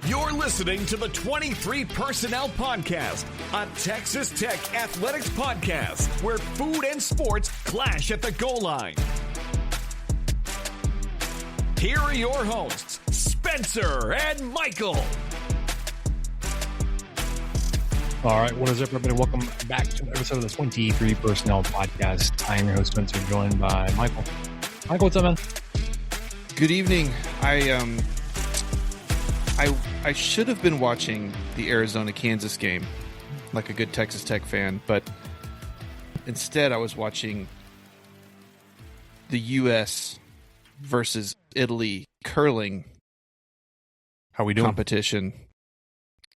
You're listening to the 23 Personnel Podcast, a Texas Tech athletics podcast where food and sports clash at the goal line. Here are your hosts, Spencer and Michael. All right, what is up, everybody? Welcome back to an episode of the 23 Personnel Podcast. I am your host, Spencer, joined by Michael. Michael, what's up, man? Good evening. I should have been watching the Arizona-Kansas game like a good Texas Tech fan, but instead I was watching the U.S. versus Italy curling How we doing? competition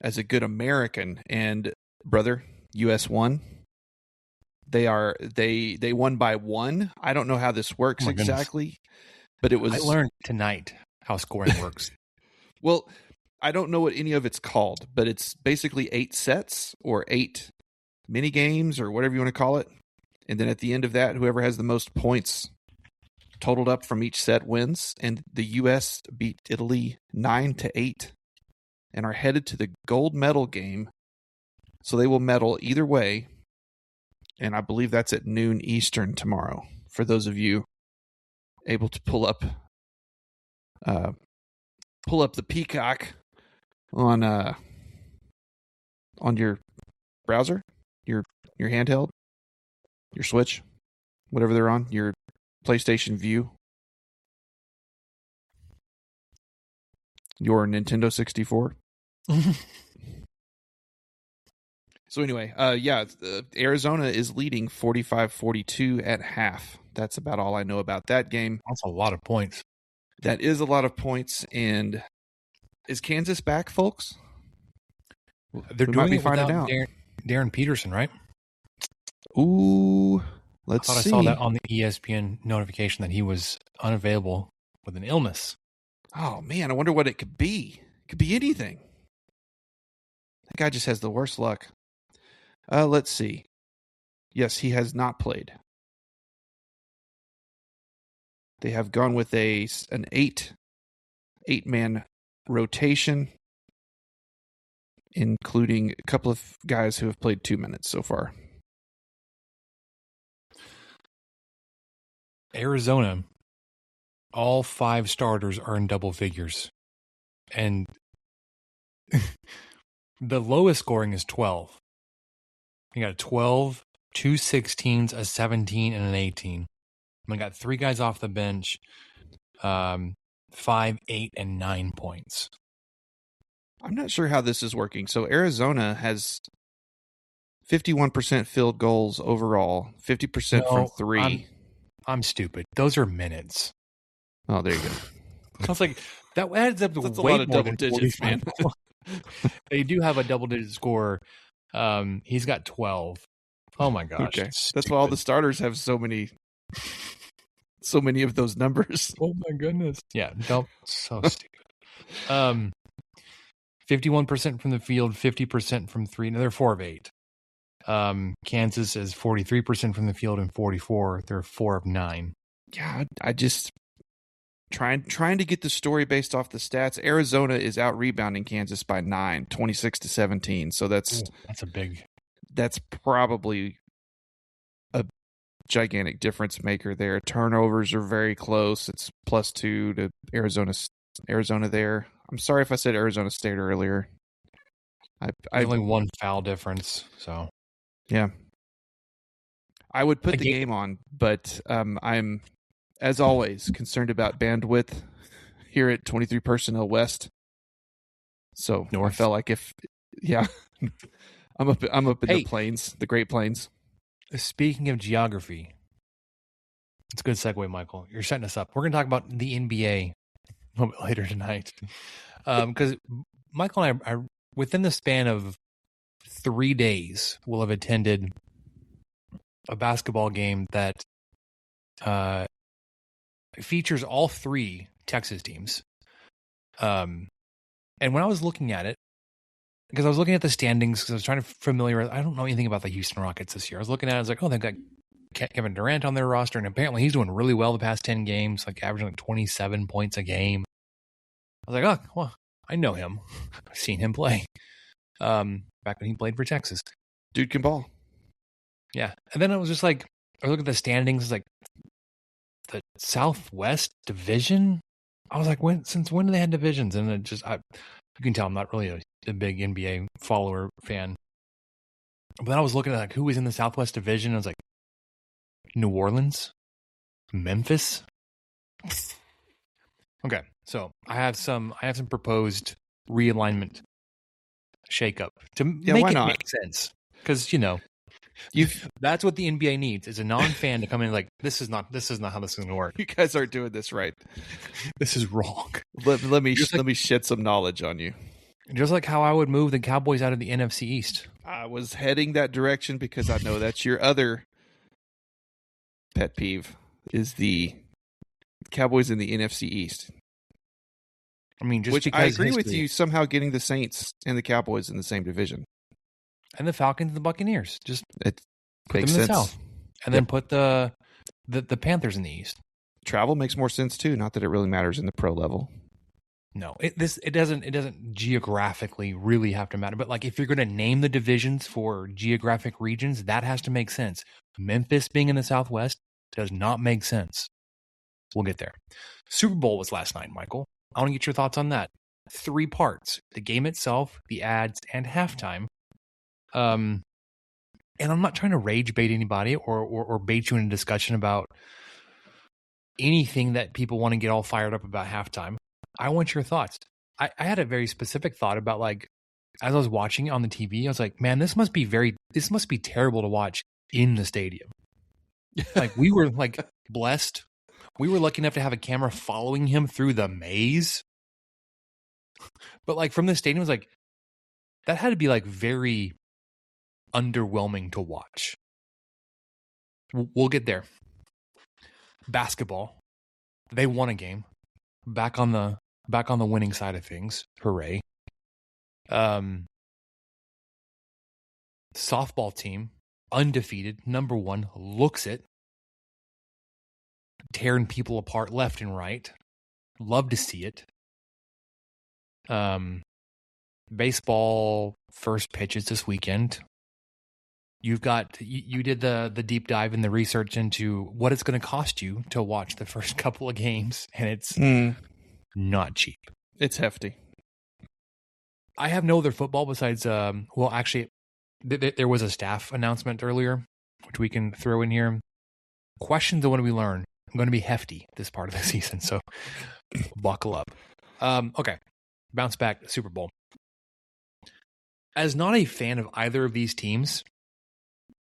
as a good American. And, brother, U.S. won. They won by one. I don't know how this works exactly, but it was... I learned tonight how scoring works. Well, I don't know what any of it's called, but it's basically 8 sets or 8 mini games or whatever you want to call it. And then at the end of that, whoever has the most points totaled up from each set wins. And the U.S. beat Italy 9-8 and are headed to the gold medal game. So they will medal either way. And I believe that's at noon Eastern tomorrow. For those of you able to pull up the Peacock on your browser, your handheld, your Switch, whatever they're on, your PlayStation View, your Nintendo 64. So anyway, Arizona is leading 45-42 at half. That's about all I know about that game. That's a lot of points. That is a lot of points. And is Kansas back, folks? They're We doing might be it finding without out. Darren Peterson, right? Ooh, let's I thought see. I saw that on the ESPN notification that he was unavailable with an illness. Oh, man, I wonder what it could be. It could be anything. That guy just has the worst luck. Let's see. Yes, he has not played. They have gone with an eight-man rotation, including a couple of guys who have played 2 minutes so far. Arizona, all 5 starters are in double figures. And the lowest scoring is 12. You got a 12, 2 16s, a 17, and an 18. I got 3 guys off the bench, 5, 8, and 9 points. I'm not sure how this is working. So Arizona has 51% field goals overall, 50% from 3. I'm stupid. Those are minutes. Oh, there you go. I was like, that adds up to That's a way lot of more double than digits, man. They do have a double-digit score. He's got 12. Oh my gosh! Okay, that's why all the starters have so many of those numbers. Oh my goodness! Yeah, so stupid. 51% from the field, 50% from 3. No, they're 4 of 8. Kansas is 43% from the field and 44. They're 4 of 9. Yeah, I just trying to get the story based off the stats. Arizona is out rebounding Kansas by 9, 26-17. So that's a big. That's probably a gigantic difference maker there. Turnovers are very close. It's +2 to Arizona there. I'm sorry if I said Arizona State earlier. I only 1 foul difference. So yeah, I would put the game on, but I'm, as always, concerned about bandwidth here at 23 Personnel West. So North. I felt like I'm up in the plains, the Great Plains. Speaking of geography, it's a good segue, Michael. You're setting us up. We're going to talk about the NBA a little bit later tonight. Because Michael and I, within the span of 3 days, will have attended a basketball game that features all 3 Texas teams. And when I was looking at it, because I was looking at the standings, because I was trying to familiarize. I don't know anything about the Houston Rockets this year. I was looking at it, I was like, oh, they've got Kevin Durant on their roster, and apparently he's doing really well the past 10 games, like averaging like 27 points a game. I was like, oh, well, I know him. I've seen him play. Back when he played for Texas. Dude can ball. Yeah. And then I was just like, I look at the standings, like the Southwest Division. I was like, since when do they have divisions? And it just, you can tell I'm not really a big NBA follower fan. But then I was looking at like who was in the Southwest Division. I was like, New Orleans, Memphis. Okay, so I have some proposed realignment shakeup to make it make sense, because that's what the NBA needs is a non-fan to come in like this is not how this is going to work. You guys aren't doing this right. This is wrong. Let me shed some knowledge on you. Just like how I would move the Cowboys out of the NFC East. I was heading that direction because I know that's your other pet peeve is the Cowboys in the NFC East. I mean, just which because I agree with you somehow getting the Saints and the Cowboys in the same division. And the Falcons and the Buccaneers. Just it put them in the South. And then put the Panthers in the East. Travel makes more sense too, not that it really matters in the pro level. No, it doesn't geographically really have to matter. But like if you're going to name the divisions for geographic regions, that has to make sense. Memphis being in the Southwest does not make sense. We'll get there. Super Bowl was last night, Michael. I want to get your thoughts on that. 3 parts: the game itself, the ads, and halftime. And I'm not trying to rage bait anybody or bait you in a discussion about anything that people want to get all fired up about halftime. I want your thoughts. I had a very specific thought about, like, as I was watching it on the TV, I was like, man, this must be terrible to watch in the stadium. Like, we were like blessed. We were lucky enough to have a camera following him through the maze. But like from the stadium, it was like, that had to be like very underwhelming to watch. We'll get there. Basketball. They won a game. Back on the winning side of things. Hooray. Softball team, undefeated, number 1, looks it. Tearing people apart left and right. Love to see it. Baseball first pitches this weekend. You did the deep dive in the research into what it's going to cost you to watch the first couple of games, and it's not cheap. It's hefty. I have no other football besides, actually, there was a staff announcement earlier, which we can throw in here. Questions on what we learn. I'm going to be hefty this part of the season, so buckle up. Okay, bounce back, Super Bowl. As not a fan of either of these teams,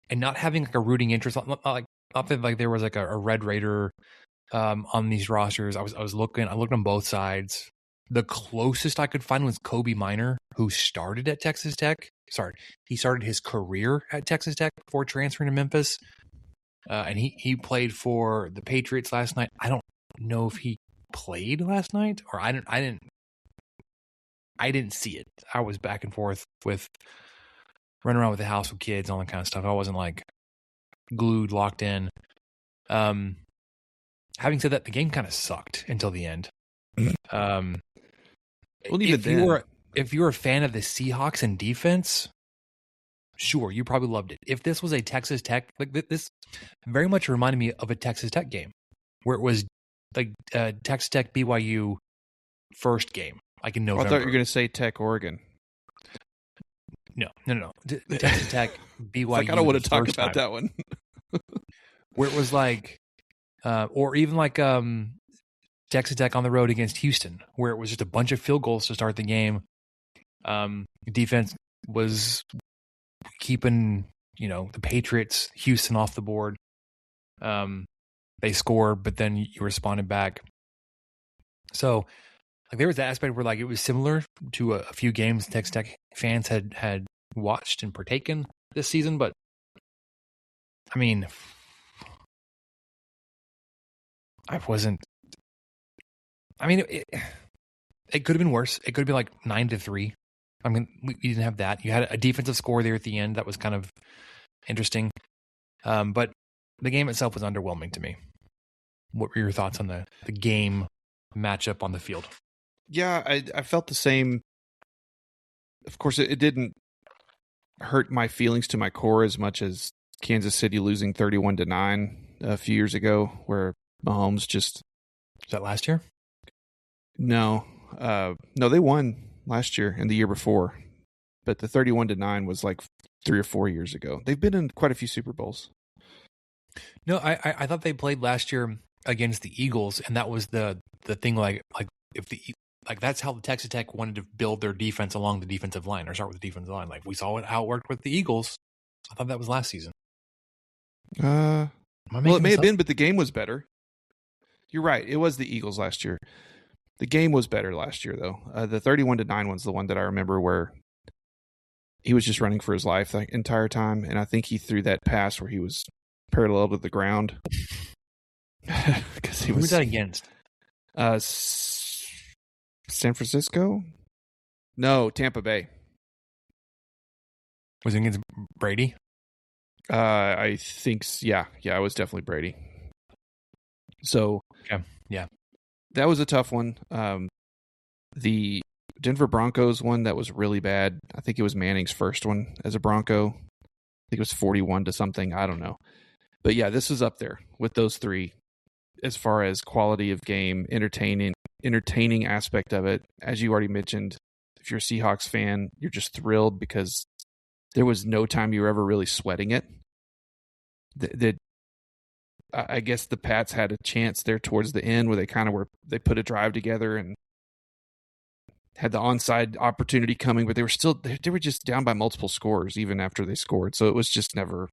and not having like a rooting interest, not that like there was like a Red Raider on these rosters. I looked on both sides. The closest I could find was Kobe Minor, who started at Texas Tech. He started his career at Texas Tech before transferring to Memphis. And he played for the Patriots last night. I don't know if he played last night, or I didn't see it. I was back and forth with running around with the house with kids, all that kind of stuff. I wasn't like glued, locked in. Having said that, the game kind of sucked until the end. If you were a fan of the Seahawks and defense, sure, you probably loved it. If this was a Texas Tech, like this very much reminded me of a Texas Tech game where it was like Texas Tech BYU first game, like in November. I thought you were going to say Tech Oregon. No. Texas Tech BYU. Like, I don't want to talk about that one. Where it was like, or even like Texas Tech on the road against Houston, where it was just a bunch of field goals to start the game. Defense was keeping, the Patriots, Houston off the board. They scored, but then you responded back. So, like, there was that aspect where, like, it was similar to a few games Texas Tech fans had watched and partaken this season. But, I mean, it could have been worse. It could have been like 9-3. I mean, we didn't have that. You had a defensive score there at the end that was kind of interesting. But the game itself was underwhelming to me. What were your thoughts on the game matchup on the field? Yeah, I felt the same. Of course, it didn't hurt my feelings to my core as much as Kansas City losing 31-9 a few years ago, where Mahomes just Was that last year? no, no, they won last year and the year before, but the 31-9 was like 3 or 4 years ago. They've been in quite a few Super Bowls. No, I thought they played last year against the Eagles, and that was the thing. Like if the like that's how the Texas Tech wanted to build their defense along the defensive line, or start with the defensive line. Like we saw how it worked with the Eagles. I thought that was last season. Well, it may have been, but the game was better. You're right. It was the Eagles last year. The game was better last year, though. The 31-9 one's the one that I remember where he was just running for his life the entire time, and I think he threw that pass where he was parallel to the ground. Who was that against? San Francisco? No, Tampa Bay. Was it against Brady? I think, yeah, it was definitely Brady. So, okay. Yeah, that was a tough one. The Denver Broncos one, that was really bad. I think it was Manning's first one as a Bronco. I think it was 41 to something. I don't know. But yeah, this is up there with those three as far as quality of game, entertaining aspect of it. As you already mentioned, if you're a Seahawks fan, you're just thrilled because there was no time you were ever really sweating it. I guess the Pats had a chance there towards the end where they put a drive together and had the onside opportunity coming, but they were just down by multiple scores even after they scored. So it was just never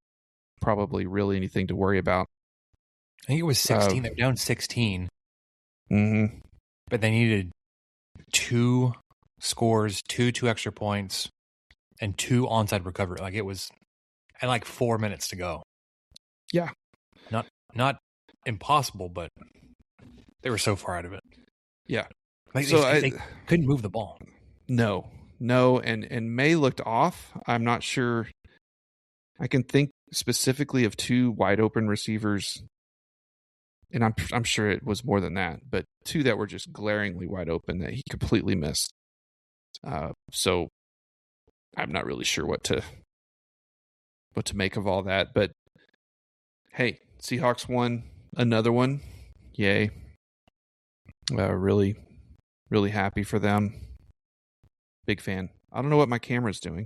probably really anything to worry about. I think it was 16. They were down 16. Mm-hmm. But they needed 2 scores, 2 extra points, and 2 onside recovery. Like it was, and like 4 minutes to go. Yeah. Not impossible, but they were so far out of it. Yeah. Like so they couldn't move the ball. No, and May looked off. I'm not sure. I can think specifically of 2 wide open receivers, and I'm sure it was more than that, but 2 that were just glaringly wide open that he completely missed. So I'm not really sure what to make of all that, but hey, Seahawks won another one. Yay. Really, really happy for them. Big fan. I don't know what my camera's doing.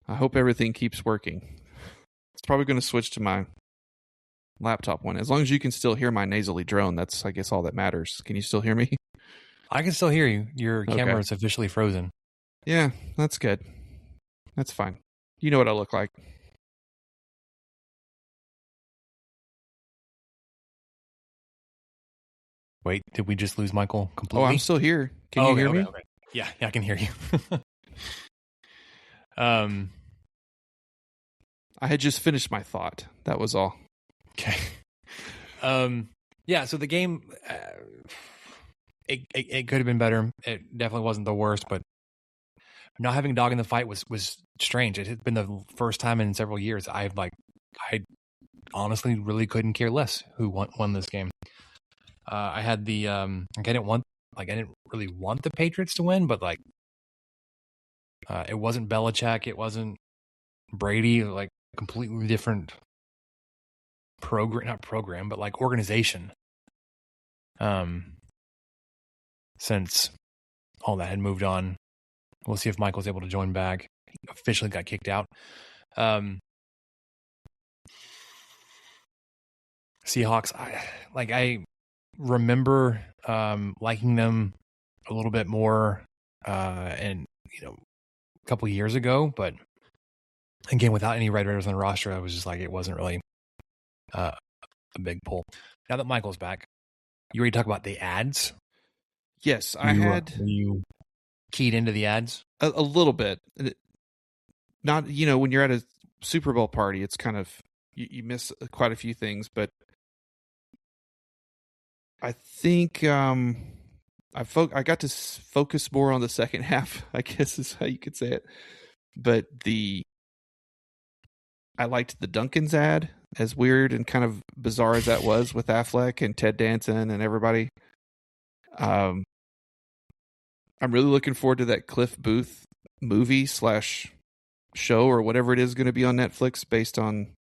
I hope everything keeps working. It's probably going to switch to my laptop one. As long as you can still hear my nasally drone, that's, I guess, all that matters. Can you still hear me? I can still hear you. Your camera is officially frozen. Yeah, that's good. That's fine. You know what I look like. Wait, did we just lose Michael completely? Oh, I'm still here. Can you hear me? Okay. Yeah, I can hear you. I had just finished my thought. That was all. Okay. Yeah, so the game, it could have been better. It definitely wasn't the worst, but not having a dog in the fight was strange. It had been the first time in several years I honestly really couldn't care less who won this game. I had the I didn't really want the Patriots to win, but it wasn't Belichick, it wasn't Brady, like completely different program, but like organization. Since all that had moved on, we'll see if Michael's able to join back. He officially got kicked out. Seahawks, I remember liking them a little bit more and a couple years ago, but again, without any Red Raiders on the roster, I was just like, it wasn't really a big pull. Now that Michael's back, you already talked about the ads. Yes, were you keyed into the ads? A little bit. Not, when you're at a Super Bowl party, it's kind of, you miss quite a few things, but I think I got to focus more on the second half, I guess is how you could say it. But I liked the Duncan's ad, as weird and kind of bizarre as that was with Affleck and Ted Danson and everybody. I'm really looking forward to that Cliff Booth movie / show or whatever it is going to be on Netflix based on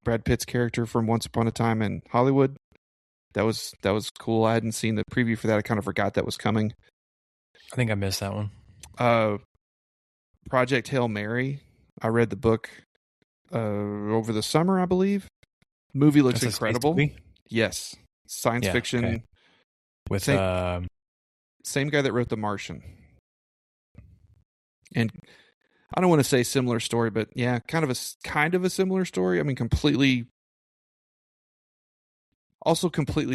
Brad Pitt's character from Once Upon a Time in Hollywood. That was cool. I hadn't seen the preview for that. I kind of forgot that was coming. I think I missed that one. Project Hail Mary. I read the book over the summer, I believe. The movie looks incredible. Yes. Science fiction. Okay. With same guy that wrote The Martian. And I don't want to say similar story, but yeah, kind of a similar story. I mean, completely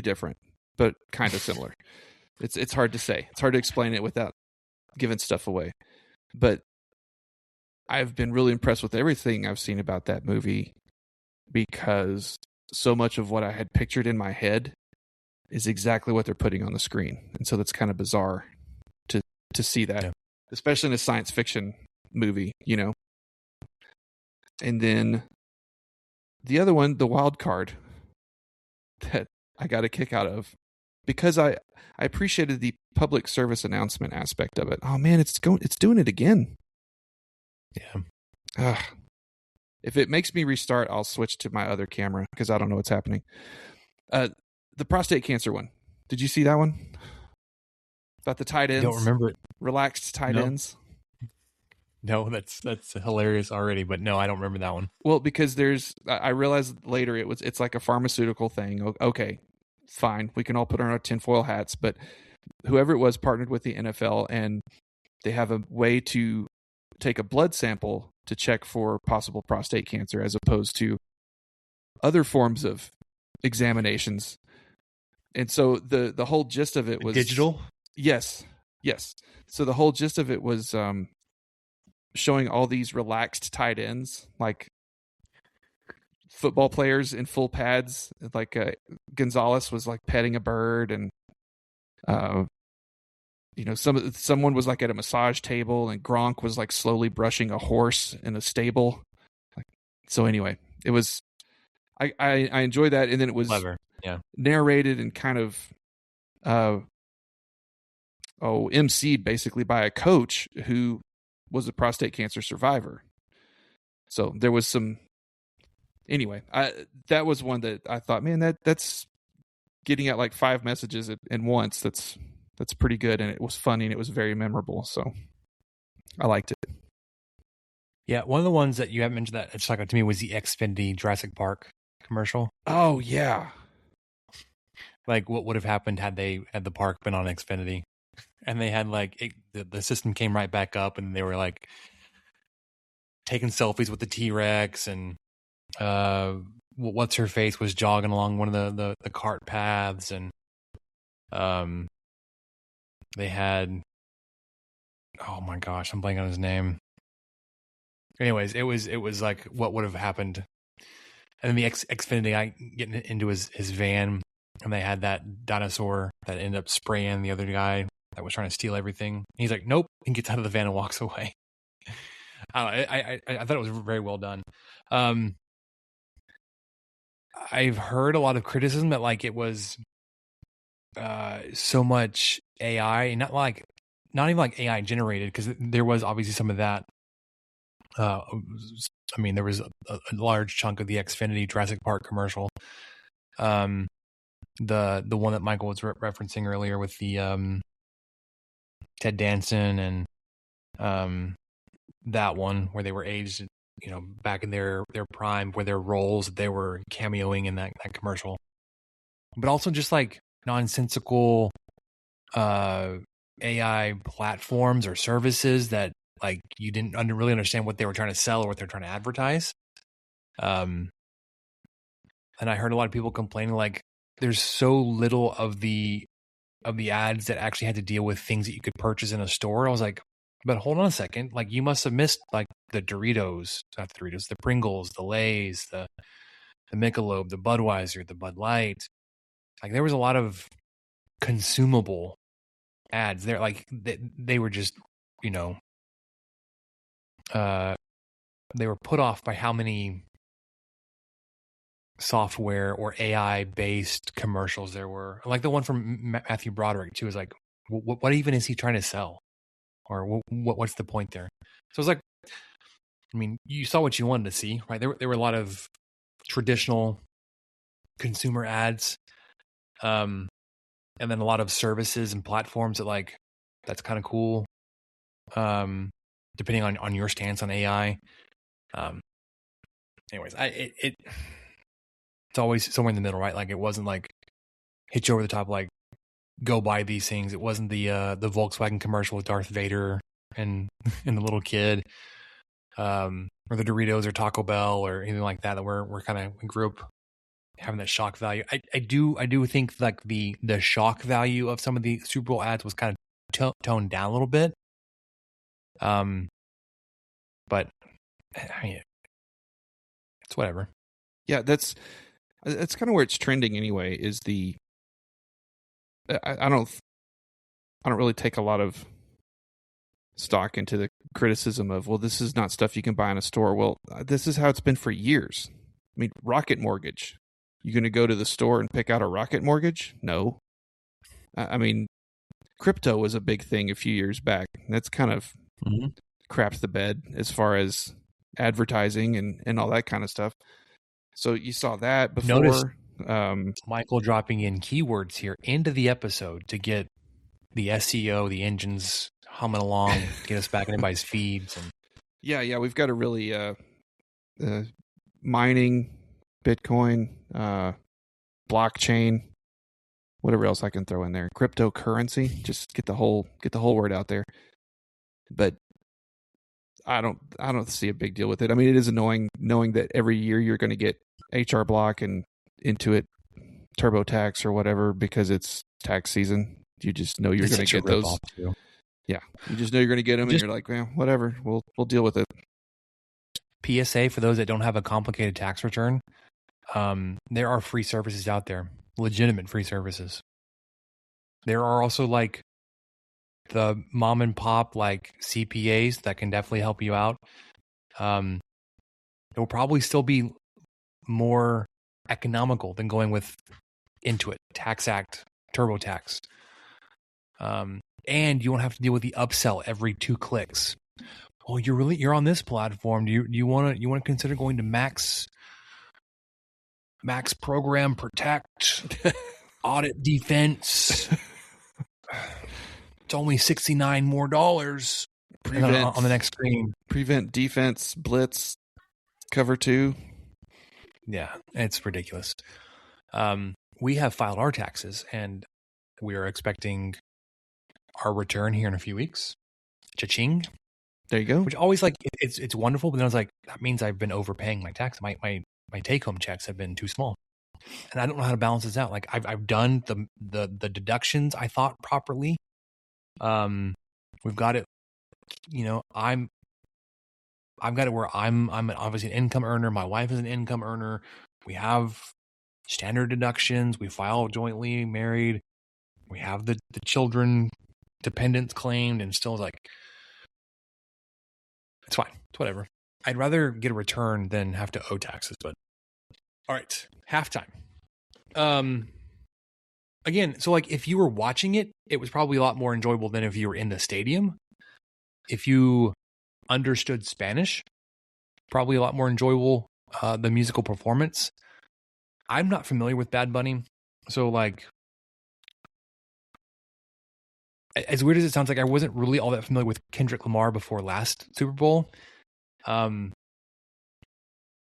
different, but kind of similar. It's hard to say. It's hard to explain it without giving stuff away. But I've been really impressed with everything I've seen about that movie, because so much of what I had pictured in my head is exactly what they're putting on the screen. And so that's kind of bizarre to see that, especially in a science fiction movie, you know. And then the other one, the wild card that I got a kick out of, because I appreciated the public service announcement aspect of it. Oh man, it's doing it again. Yeah. If it makes me restart, I'll switch to my other camera because I don't know what's happening. The prostate cancer one. Did you see that one? About the tight ends? I don't remember it. Relaxed tight ends? No, that's hilarious already, but no, I don't remember that one. Well, because I realized later it's like a pharmaceutical thing. Okay, fine. We can all put on our tinfoil hats, but whoever it was partnered with the NFL, and they have a way to take a blood sample to check for possible prostate cancer as opposed to other forms of examinations. And so the whole gist of it was digital. Yes. So the whole gist of it was showing all these relaxed tight ends, like football players in full pads. Like Gonzalez was like petting a bird, and someone was like at a massage table, and Gronk was like slowly brushing a horse in a stable. So anyway, it was I enjoyed that, and then it was clever. Narrated and kind of emceed basically by a coach who was a prostate cancer survivor. So there was some. Anyway, that was one that I thought, man, that's getting at like 5 messages at once. That's pretty good, and it was funny, and it was very memorable. So I liked it. Yeah, one of the ones that you haven't mentioned that stuck out to me was the Xfinity Jurassic Park commercial. Oh yeah. Like, what would have happened had the park been on Xfinity, and they had the system came right back up, and they were like taking selfies with the T-Rex, and what's her face was jogging along one of the cart paths, and they had, oh my gosh, I'm blanking on his name. Anyways, it was like what would have happened, and then the Xfinity guy getting into his van. And they had that dinosaur that ended up spraying the other guy that was trying to steal everything. He's like, nope, and gets out of the van and walks away. I thought it was very well done. I've heard a lot of criticism that like it was so much AI, not even like AI generated, because there was obviously some of that. I mean, there was a large chunk of the Xfinity Jurassic Park commercial. The one that Michael was referencing earlier with the Ted Danson and that one where they were aged, back in their prime, where their roles they were cameoing in that commercial, but also just like nonsensical AI platforms or services that like you didn't really understand what they were trying to sell or what they're trying to advertise. And I heard a lot of people complaining like there's so little of the ads that actually had to deal with things that you could purchase in a store. I was like, but hold on a second. Like you must have missed like the Doritos, not the Doritos, the Pringles, the Lay's, the Michelob, the Budweiser, the Bud Light. Like there was a lot of consumable ads there. Like they were just, they were put off by how many software or AI based commercials there were. Like the one from Matthew Broderick too is like, what even is he trying to sell, or what's the point there? So it's like, I mean, you saw what you wanted to see, right? There were a lot of traditional consumer ads, and then a lot of services and platforms that like that's kind of cool. Depending on your stance on AI. Anyways, it's always somewhere in the middle, right? Like it wasn't like hit you over the top, like go buy these things. It wasn't the Volkswagen commercial with Darth Vader and and the little kid, or the Doritos or Taco Bell or anything like that. That we're kind of grew up having that shock value. I do think like the shock value of some of the Super Bowl ads was kind of toned down a little bit. But I mean, it's whatever. Yeah, that's kind of where it's trending anyway. Is the I don't really take a lot of stock into the criticism of, well, this is not stuff you can buy in a store. Well, this is how it's been for years. I mean, Rocket Mortgage. You going to go to the store and pick out a Rocket Mortgage? No. I mean, crypto was a big thing a few years back. That's kind of crapped the bed as far as advertising and all that kind of stuff. So you saw that before. Notice Michael dropping in keywords here into the episode to get the SEO, the engines humming along, get us back in everybody's feeds. And yeah, we've got to really mining, Bitcoin, blockchain, whatever else I can throw in there, cryptocurrency. Just get the whole word out there. But I don't see a big deal with it. I mean, it is annoying knowing that every year you're going to get HR Block and Intuit TurboTax or whatever because it's tax season. You just know you're going to get those. Yeah, you just know you're going to get them, and you're like, well, whatever. We'll deal with it. PSA for those that don't have a complicated tax return. There are free services out there, legitimate free services. There are also like the mom and pop like CPAs that can definitely help you out. It will probably still be more economical than going with Intuit, TaxAct, TurboTax. And you won't have to deal with the upsell every 2 clicks. Oh, you're on this platform. Do you want to consider going to Max Program Protect Audit Defense? It's only $69 more. Prevent on the next screen. Prevent Defense Blitz Cover 2. Yeah, it's ridiculous. We have filed our taxes, and we are expecting our return here in a few weeks. Cha-ching. There you go. Which always like it's wonderful, but then I was like, that means I've been overpaying my tax. My take home checks have been too small, and I don't know how to balance this out. Like I've done the deductions I thought properly. We've got it. You know, I've got it where I'm obviously an income earner. My wife is an income earner. We have standard deductions. We file jointly married. We have the children dependents claimed, and still like, it's fine. It's whatever. I'd rather get a return than have to owe taxes. But all right, halftime. Again, so like if you were watching it, it was probably a lot more enjoyable than if you were in the stadium. If you understood Spanish, probably a lot more enjoyable, the musical performance. I'm not familiar with Bad Bunny, so like, as weird as it sounds, like I wasn't really all that familiar with Kendrick Lamar before last Super Bowl.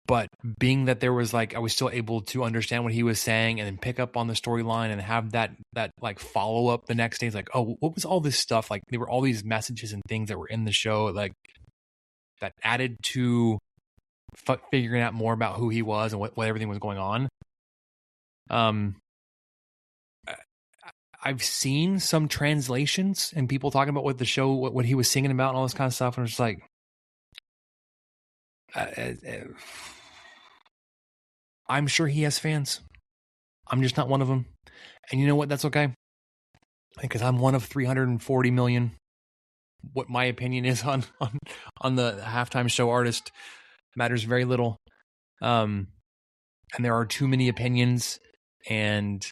But being that there was like, I was still able to understand what he was saying and then pick up on the storyline and have that like follow up the next day. It's like, oh, what was all this stuff? Like there were all these messages and things that were in the show, like that added to figuring out more about who he was and what everything was going on. I've seen some translations and people talking about what the show, what he was singing about and all this kind of stuff. And it's like, I'm sure he has fans. I'm just not one of them. And you know what? That's okay. Because I'm one of 340 million. What my opinion is on the halftime show artist matters very little. and there are too many opinions and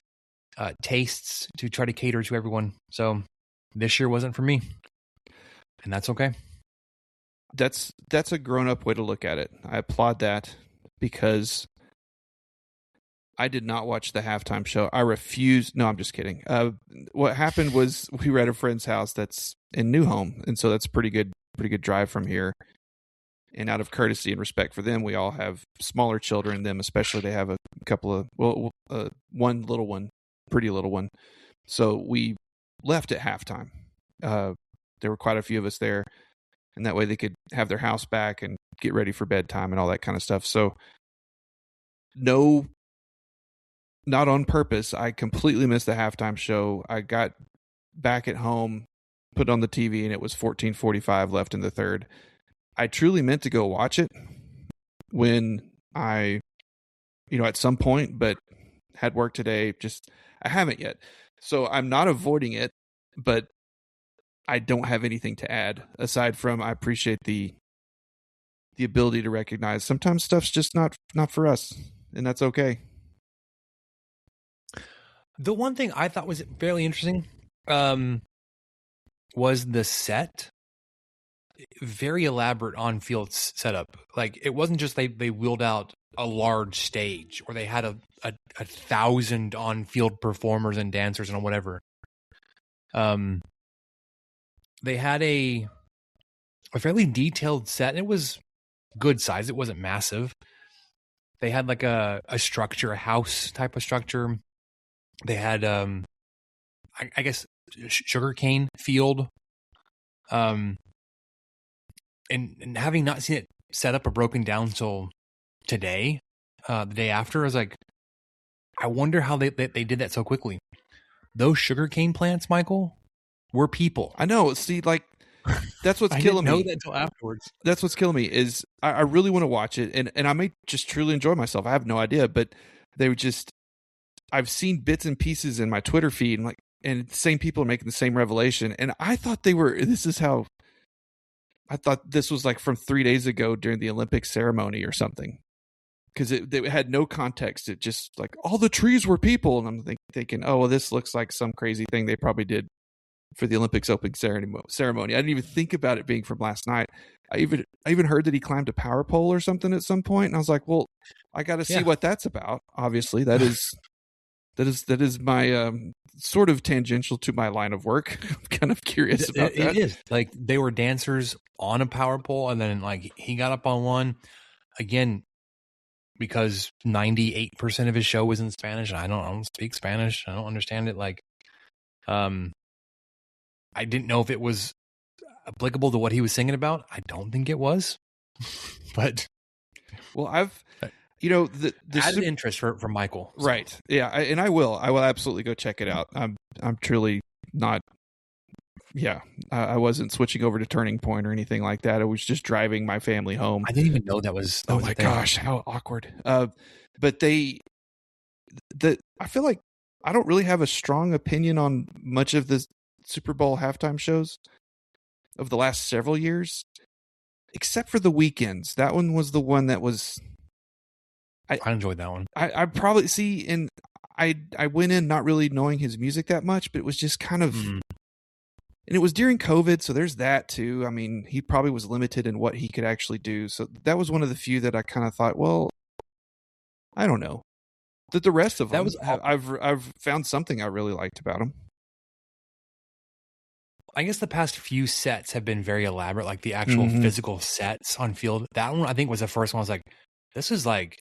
tastes to try to cater to everyone. So this year wasn't for me, and that's okay. That's a grown-up way to look at it. I applaud that, because I did not watch the halftime show. I refused. No, I'm just kidding. What happened was we were at a friend's house that's in New Home, and so that's pretty good drive from here. And out of courtesy and respect for them, we all have smaller children. Them especially, they have a couple of one little one, pretty little one. So we left at halftime. There were quite a few of us there, and that way they could have their house back and get ready for bedtime and all that kind of stuff. So no, not on purpose, I completely missed the halftime show. I got back at home, put on the TV, and it was 14:45 left in the third. I truly meant to go watch it when I, at some point, but had work today. I haven't yet. So I'm not avoiding it, but I don't have anything to add aside from I appreciate the ability to recognize sometimes stuff's just not for us, and that's okay. The one thing I thought was fairly interesting was the set. Very elaborate on-field setup. Like, it wasn't just they wheeled out a large stage or they had a 1,000 on-field performers and dancers and whatever. They had a fairly detailed set. It was good size. It wasn't massive. They had like a structure, a house type of structure. They had I guess sugarcane field. And having not seen it set up or broken down until today, the day after, I was like, I wonder how they did that so quickly. Those sugarcane plants, Michael, were people. I know. See, like, that's what's killing me. I didn't know that until afterwards. That's what's killing me is I really want to watch it, and I may just truly enjoy myself. I have no idea, but they were just, I've seen bits and pieces in my Twitter feed, and the same people are making the same revelation, and I thought I thought this was like from 3 days ago during the Olympic ceremony or something, because they had no context. It just like all the trees were people, and I'm thinking, oh well, this looks like some crazy thing they probably did for the Olympics opening ceremony. I didn't even think about it being from last night. I even heard that he climbed a power pole or something at some point, and I was like, well, I got to see what that's about. Obviously, that is my sort of tangential to my line of work. I'm kind of curious about that. It is like they were dancers on a power pole, and then like he got up on one again because 98% of his show was in Spanish, and I don't speak Spanish. I don't understand it. Like, I didn't know if it was applicable to what he was singing about. I don't think it was, but well, I've. The added interest for Michael, so. Right? Yeah, I will absolutely go check it out. I'm truly not. Yeah, I wasn't switching over to Turning Point or anything like that. I was just driving my family home. I didn't even know that was. Oh my gosh, how awkward! But I feel like I don't really have a strong opinion on much of the Super Bowl halftime shows of the last several years, except for the weekends. That one was the one that was. I enjoyed that one. I probably see, and I went in not really knowing his music that much, but it was just kind of, and it was during COVID, so there's that too. I mean, he probably was limited in what he could actually do, so that was one of the few that I kind of thought, well, I don't know. That the rest of them, I've found something I really liked about him. I guess the past few sets have been very elaborate, like the actual physical sets on field. That one I think was the first one. I was like, this is like.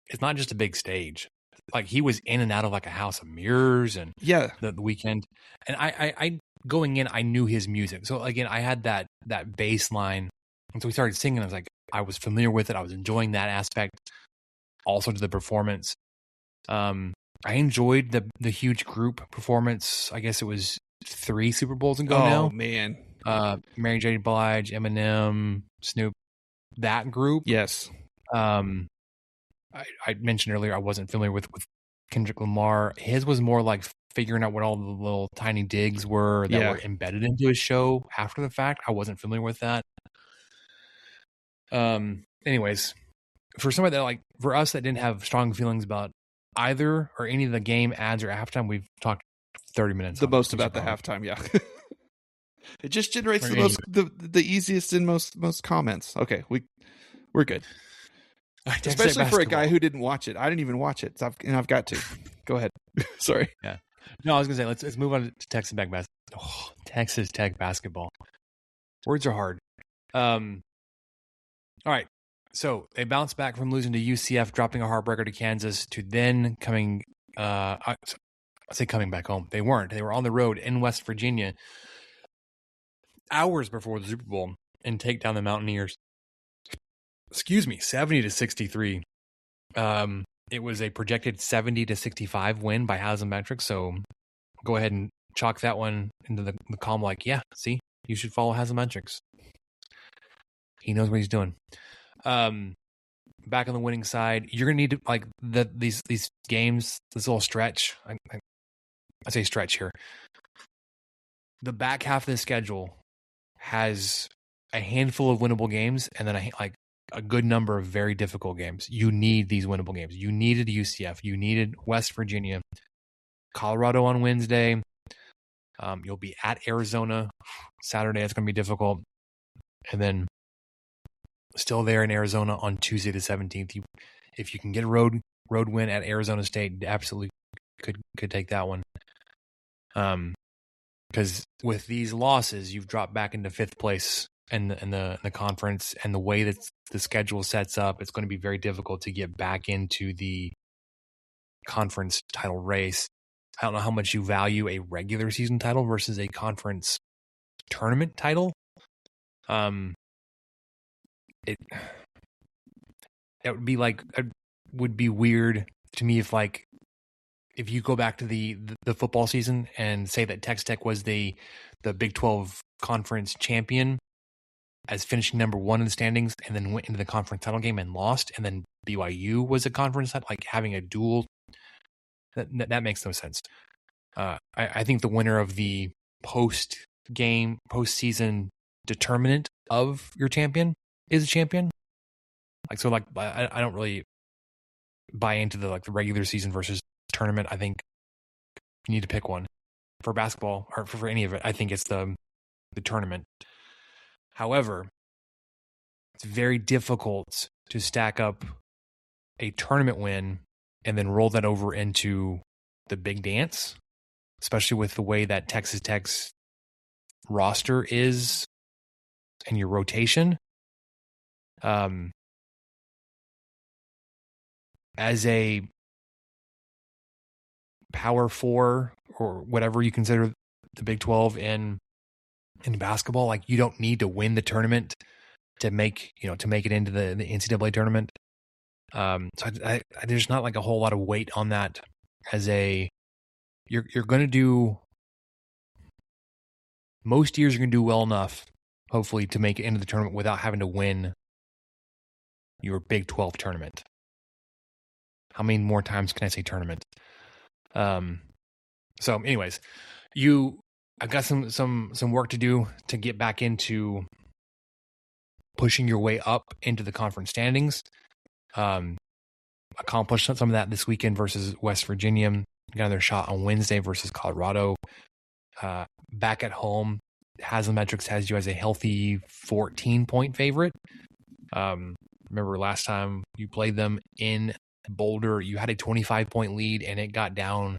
It's not just a big stage. Like he was in and out of like a house of mirrors and the weekend. And I going in, I knew his music. So again, I had that bass line. And so we started singing. I was familiar with it. I was enjoying that aspect. Also to the performance. I enjoyed the huge group performance. I guess it was 3 Super Bowls ago now. Oh man. Mary J. Blige, Eminem, Snoop, that group. Yes. I mentioned earlier I wasn't familiar with Kendrick Lamar. His was more like figuring out what all the little tiny digs were that were embedded into his show after the fact. I wasn't familiar with that. Anyways, for somebody that like for us that didn't have strong feelings about either or any of the game ads or halftime, we've talked 30 minutes. The most about the halftime, yeah. It just generates the easiest and most comments. Okay, we're good. Especially for a guy who didn't watch it. I didn't even watch it, and I've got to. Go ahead. Sorry. Yeah. No, I was gonna say let's move on to Texas Tech basketball. Oh, Texas Tech basketball. Words are hard. All right. So they bounced back from losing to UCF, dropping a heartbreaker to Kansas, to then coming. I say coming back home. They weren't. They were on the road in West Virginia, hours before the Super Bowl, and take down the Mountaineers. 70-63. It was a projected 70-65 win by Haslametrics. So go ahead and chalk that one into the column. Like, yeah, see, you should follow Haslametrics. He knows what he's doing. Back on the winning side, you're gonna need to like these games. This little stretch. I say stretch here. The back half of the schedule has a handful of winnable games, and then a good number of very difficult games. You need these winnable games. You needed UCF. You needed West Virginia. Colorado on Wednesday. You'll be at Arizona Saturday. It's going to be difficult. And then still there in Arizona on Tuesday the 17th. If you can get a road win at Arizona State, absolutely could take that one. Because with these losses, you've dropped back into fifth place in the conference, and the way that the schedule sets up, it's going to be very difficult to get back into the conference title race. I don't know how much you value a regular season title versus a conference tournament title. It would be weird to me if you go back to the football season and say that Texas Tech was the Big 12 conference champion as finishing number one in the standings, and then went into the conference title game and lost, and then BYU was a conference title, like having a dual. That makes no sense. I think the winner of the postseason determinant of your champion is a champion. I don't really buy into the regular season versus tournament. I think you need to pick one for basketball or for any of it. I think it's the tournament. However, it's very difficult to stack up a tournament win and then roll that over into the big dance, especially with the way that Texas Tech's roster is and your rotation. As a Power 4 or whatever you consider the Big 12 in basketball, you don't need to win the tournament to make it into the NCAA tournament. So there's not a whole lot of weight on that. You're going to do, most years you're going to do well enough, hopefully, to make it into the tournament without having to win your Big 12 tournament. How many more times can I say tournament? So anyways, I've got some work to do to get back into pushing your way up into the conference standings. Accomplished some of that this weekend versus West Virginia. Got another shot on Wednesday versus Colorado. Back at home, Haslametrics has you as a healthy 14-point favorite. Remember last time you played them in Boulder, you had a 25-point lead and it got down. I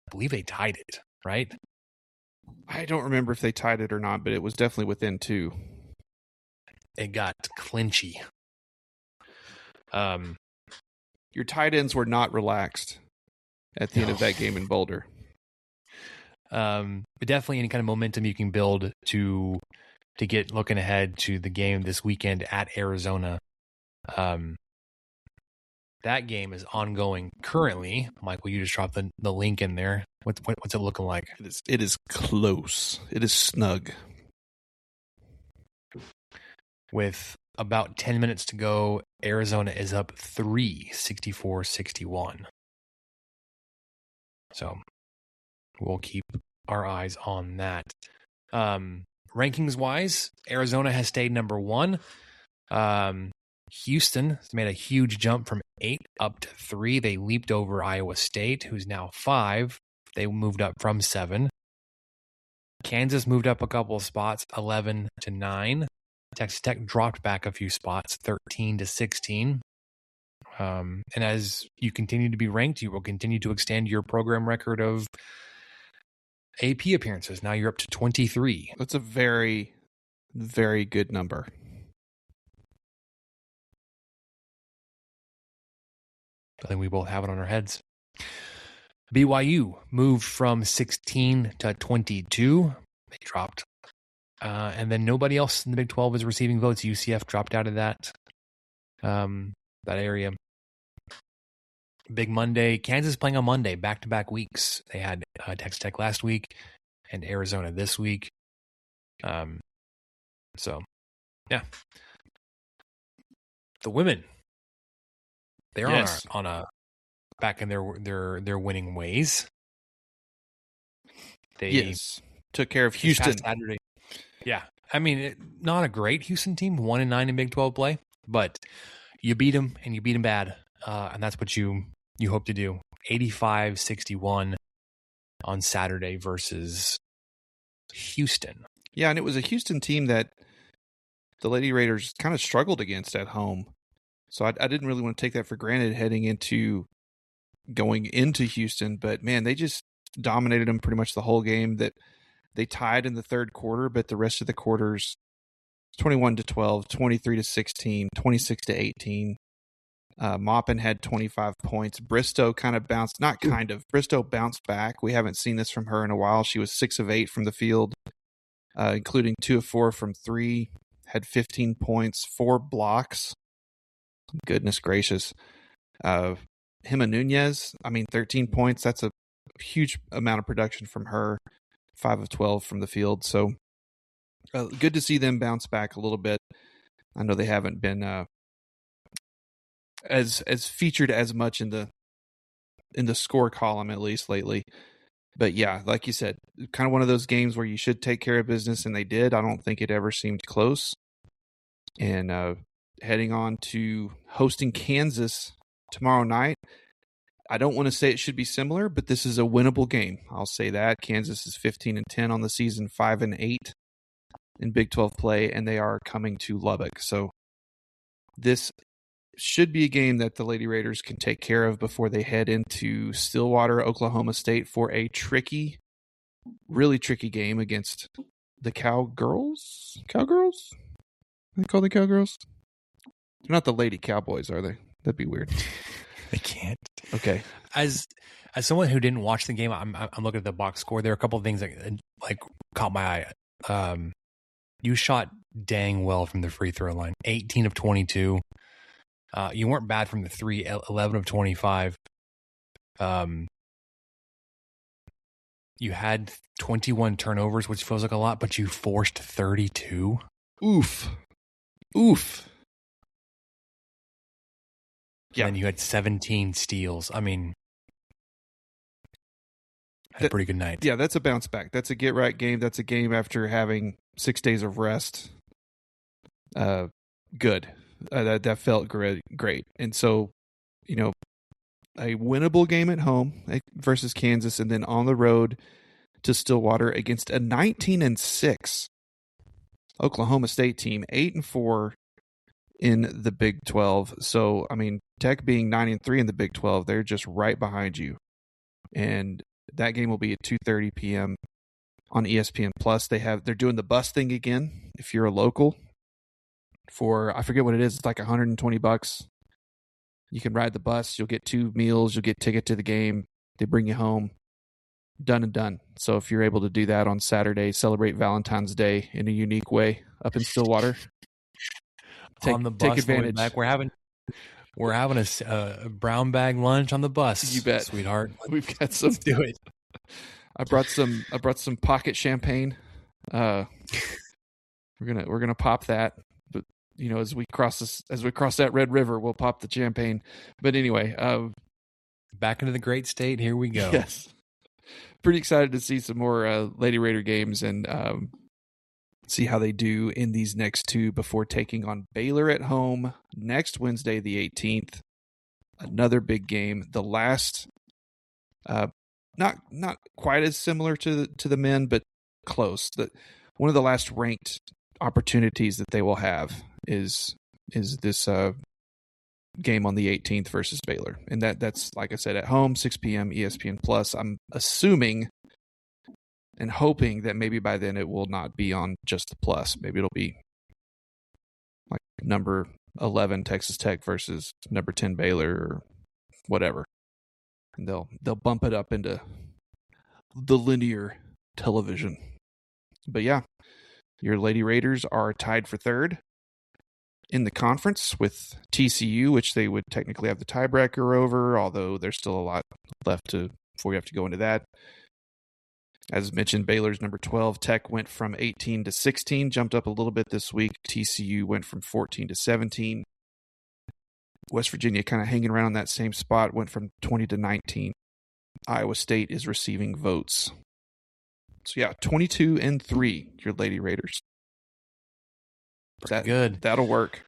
believe they tied it, right? I don't remember if they tied it or not, but it was definitely within 2. It got clinchy. Your tight ends were not relaxed at the end of that game in Boulder. But definitely any kind of momentum you can build to get looking ahead to the game this weekend at Arizona. That game is ongoing currently. Michael, you just dropped the link in there. What's it looking like? It is close. It is snug. With about 10 minutes to go, Arizona is up 64-61. So we'll keep our eyes on that. Rankings wise, Arizona has stayed number 1. Houston has made a huge jump from 8 up to 3. They leaped over Iowa State, who's now 5. They moved up from 7. Kansas moved up a couple of spots, 11 to 9. Texas Tech dropped back a few spots, 13 to 16. And as you continue to be ranked, you will continue to extend your program record of AP appearances. Now you're up to 23. That's a very, very good number. I think we both have it on our heads. BYU moved from 16 to 22. They dropped. And then nobody else in the Big 12 is receiving votes. UCF dropped out of that area. Big Monday. Kansas playing on Monday, back-to-back weeks. They had Texas Tech last week and Arizona this week. So, yeah. The women, they're on a back in their winning ways. They took care of Houston Saturday. Yeah, I mean, not a great Houston team, 1-9 in Big 12 play, but you beat them and you beat them bad, and that's what you hope to do. 85-61 on Saturday versus Houston. Yeah, and it was a Houston team that the Lady Raiders kind of struggled against at home. So I didn't really want to take that for granted going into Houston. But, man, they just dominated them pretty much the whole game. That they tied in the third quarter, but the rest of the quarters, 21-12, 23-16, 26-18. Maupin had 25 points. Bristow Bristow bounced back. We haven't seen this from her in a while. She was 6 of 8 from the field, including 2 of 4 from 3. Had 15 points, 4 blocks. Goodness gracious. Hima Nunez, 13 points. That's a huge amount of production from her. 5 of 12 from the field. So good to see them bounce back a little bit. I know they haven't been as featured as much in the score column, at least lately. But yeah, like you said, kind of one of those games where you should take care of business, and they did. I don't think it ever seemed close. And heading on to hosting Kansas tomorrow night. I don't want to say it should be similar, but this is a winnable game. I'll say that. Kansas is 15-10 on the season, 5-8 in Big 12 play, and they are coming to Lubbock. So this should be a game that the Lady Raiders can take care of before they head into Stillwater, Oklahoma State for a really tricky game against the Cowgirls? Cowgirls? They call the Cowgirls? They're not the Lady Cowboys, are they? That'd be weird. They can't. Okay. As someone who didn't watch the game, I'm looking at the box score. There are a couple of things that caught my eye. You shot dang well from the free throw line. 18 of 22. You weren't bad from the 3, 11 of 25. You had 21 turnovers, which feels like a lot, but you forced 32. Oof. Yeah. And you had 17 steals. Had a pretty good night. Yeah, that's a bounce back. That's a get right game. That's a game after having 6 days of rest. Good. That felt great. And so, a winnable game at home versus Kansas, and then on the road to Stillwater against a 19-6 Oklahoma State team, 8-4 in the Big 12. So, Tech being 9-3 in the Big 12, they're just right behind you. And that game will be at 2:30 p.m. on ESPN Plus. They're doing the bus thing again. If you're a local, for I forget what it is, it's like $120. You can ride the bus. You'll get 2 meals. You'll get ticket to the game. They bring you home. Done and done. So if you're able to do that on Saturday, celebrate Valentine's Day in a unique way up in Stillwater. On the bus, take advantage. Back. We're having a brown bag lunch on the bus. You bet, sweetheart. We've got some. Let's do it. I brought some pocket champagne. We're gonna pop that. But as we cross that Red River, we'll pop the champagne. But anyway, back into the great state. Here we go. Yes. Pretty excited to see some more Lady Raider games, and See how they do in these next two before taking on Baylor at home next Wednesday, the 18th. Another big game. The last, not quite as similar to the men, but close. One of the last ranked opportunities that they will have is this game on the 18th versus Baylor, and that's like I said, at home, 6 p.m. ESPN Plus. I'm assuming and hoping that maybe by then it will not be on just the Plus. Maybe it'll be like number 11 Texas Tech versus number 10 Baylor or whatever, and they'll bump it up into the linear television. But yeah, your Lady Raiders are tied for third in the conference with TCU, which they would technically have the tiebreaker over, although there's still a lot left before we have to go into that. As mentioned, Baylor's number 12. Tech went from 18 to 16, jumped up a little bit this week. TCU went from 14 to 17. West Virginia kind of hanging around in that same spot, went from 20 to 19. Iowa State is receiving votes. So yeah, 22-3, your Lady Raiders. Good. That'll work.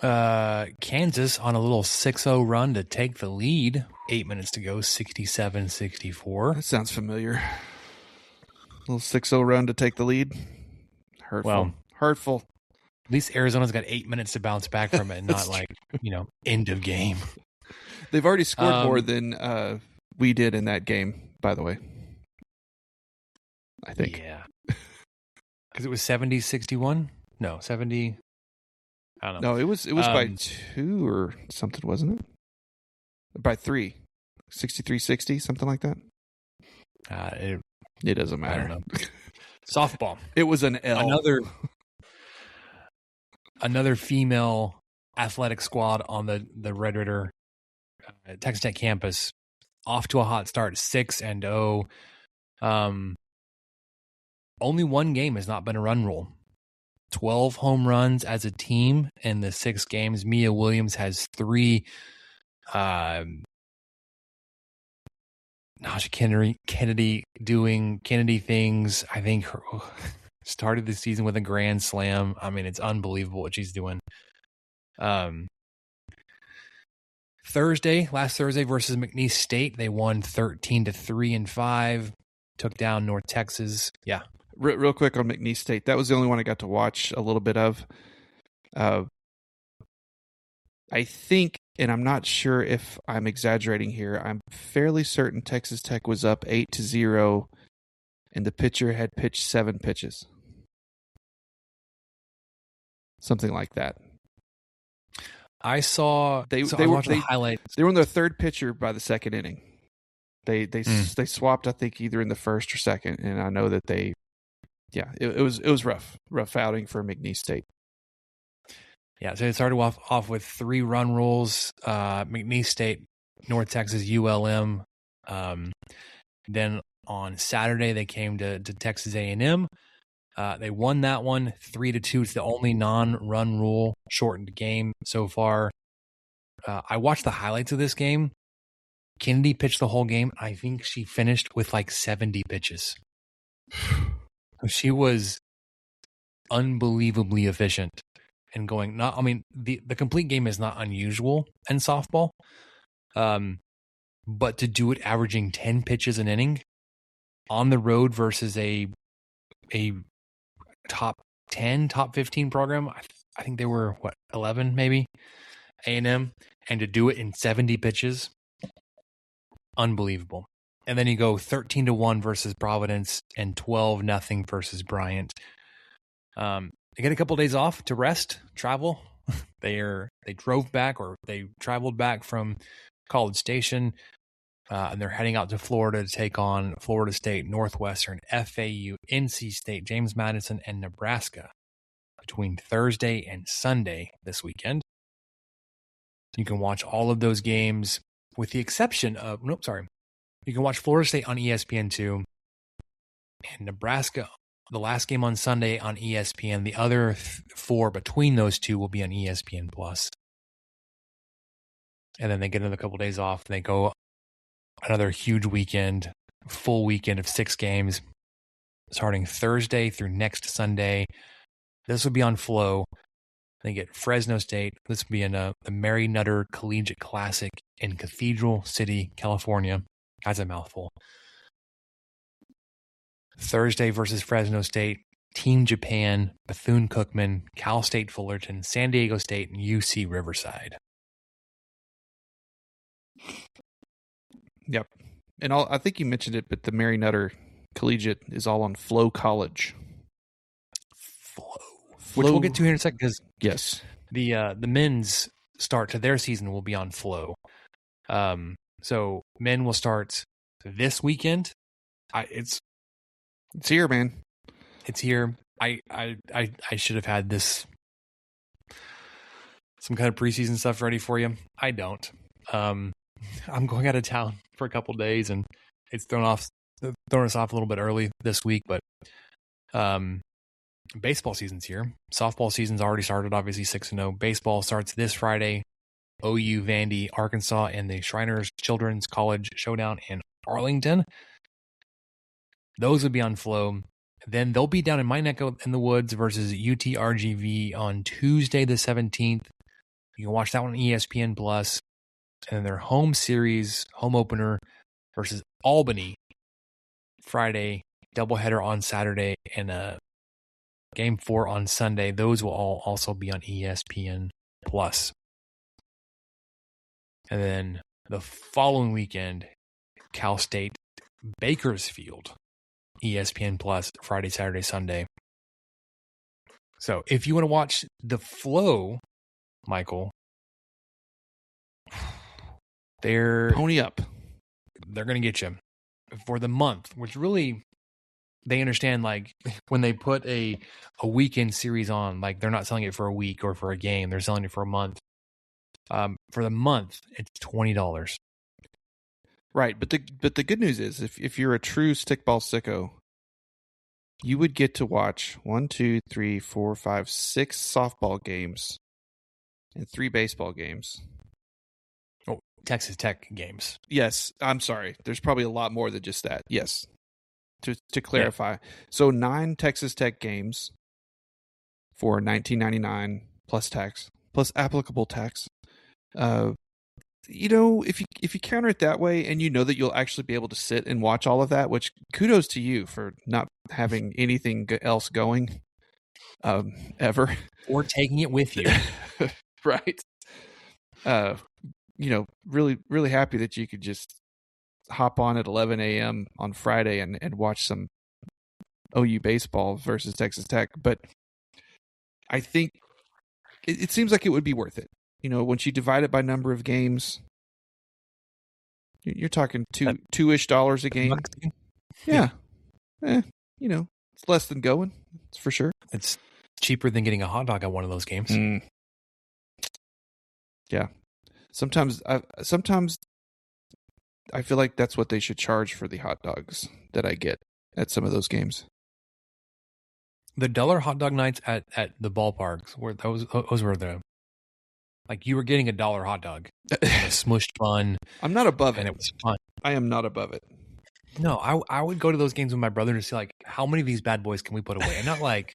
Kansas on a little 6-0 run to take the lead. 8 minutes to go, 67-64. That sounds familiar. A little 6-0 run to take the lead. Hurtful. At least Arizona's got 8 minutes to bounce back from it, and not like, end of game. They've already scored more than we did in that game, by the way. I think. Yeah. Because it was 70-61? No, 70. I don't know. No, it was by 2 or something, wasn't it? By 3. 63-60, something like that. It doesn't matter. I don't know. Softball. It was an L. Another female athletic squad on the Red Ritter Texas Tech campus, off to a hot start, 6-0. Only one game has not been a run rule. 12 home runs as a team in the 6 games. Mia Williams has 3. Naja Kennedy doing Kennedy things. I think started the season with a grand slam. I mean, it's unbelievable what she's doing. Last Thursday versus McNeese State, they won 13-3-5. Took down North Texas. Yeah. Real quick on McNeese State. That was the only one I got to watch a little bit of. I think, and I'm not sure if I'm exaggerating here, I'm fairly certain Texas Tech was up 8-0, and the pitcher had pitched 7 pitches. Something like that. I saw they watched the highlights. They were in their third pitcher by the second inning. They swapped, I think, either in the first or second, and I know that it was rough outing for McNeese State. Yeah, so it started off with 3 run rules. McNeese State, North Texas, ULM. Then on Saturday they came to Texas A&M. They won that one 3-2. It's the only non-run rule shortened game so far. I watched the highlights of this game. Kennedy pitched the whole game. I think she finished with like 70 pitches. She was unbelievably efficient and going. The complete game is not unusual in softball, but to do it averaging 10 pitches an inning on the road versus a top 10, top 15 program. I think they were 11 maybe, A&M, and to do it in 70 pitches, unbelievable. And then you go 13-1 versus Providence and 12-0 versus Bryant. They get a couple of days off to rest, travel. They drove back, or they traveled back from College Station, and they're heading out to Florida to take on Florida State, Northwestern, FAU, NC State, James Madison, and Nebraska between Thursday and Sunday this weekend. You can watch all of those games with the exception of, you can watch Florida State on ESPN2 and Nebraska, the last game on Sunday, on ESPN. The other 4 between those two will be on ESPN Plus. And then they get another couple of days off. They go another huge weekend, full weekend of 6 games. starting Thursday through next Sunday. This will be on Flow. They get Fresno State. This will be in the Mary Nutter Collegiate Classic in Cathedral City, California. That's a mouthful. Thursday versus Fresno State, Team Japan, Bethune-Cookman, Cal State Fullerton, San Diego State, and UC Riverside. Yep. And I think you mentioned it, but the Mary Nutter Collegiate is all on Flow College. Flow. Which we'll get to here in a second because yes, the men's start to their season will be on Flow. So men will start this weekend. It's here, man. It's here. I should have had this some kind of preseason stuff ready for you. I don't. I'm going out of town for a couple days, and it's thrown us off a little bit early this week. But baseball season's here. Softball season's already started. Obviously, 6-0. Baseball starts this Friday. OU, Vandy, Arkansas, and the Shriners Children's College Showdown in Arlington. Those would be on Flow. Then they'll be down in my neck in the woods versus UTRGV on Tuesday the 17th. You can watch that one on ESPN Plus. And then their home series, home opener versus Albany Friday, doubleheader on Saturday, and game 4 on Sunday. Those will all also be on ESPN Plus. And then the following weekend, Cal State Bakersfield, ESPN Plus, Friday, Saturday, Sunday. So if you want to watch the Flow, Michael, pony up. They're going to get you for the month, which really they understand. Like when they put a weekend series on, like they're not selling it for a week or for a game. They're selling it for a month. For the month, it's $20. Right, but the good news is if you're a true stickball sicko, you would get to watch 1, 2, 3, 4, 5, 6 softball games and 3 baseball games. Oh, Texas Tech games. Yes, I'm sorry. There's probably a lot more than just that. Yes, to clarify, so 9 Texas Tech games for $19.99 plus tax, plus applicable tax. If you counter it that way, and you know that you'll actually be able to sit and watch all of that, which kudos to you for not having anything else going, ever, or taking it with you, right? Really, really happy that you could just hop on at 11 a.m. on Friday and watch some OU baseball versus Texas Tech. But I think it seems like it would be worth it. Once you divide it by number of games, you're talking $2-ish a game. Yeah. It's less than going. It's for sure. It's cheaper than getting a hot dog at one of those games. Yeah. Sometimes I feel like that's what they should charge for the hot dogs that I get at some of those games. The dollar hot dog nights at the ballparks, where those were like you were getting $1 hot dog, and a smushed bun. I'm not above it, and it was fun. I am not above it. No, I would go to those games with my brother to see like how many of these bad boys can we put away, and not like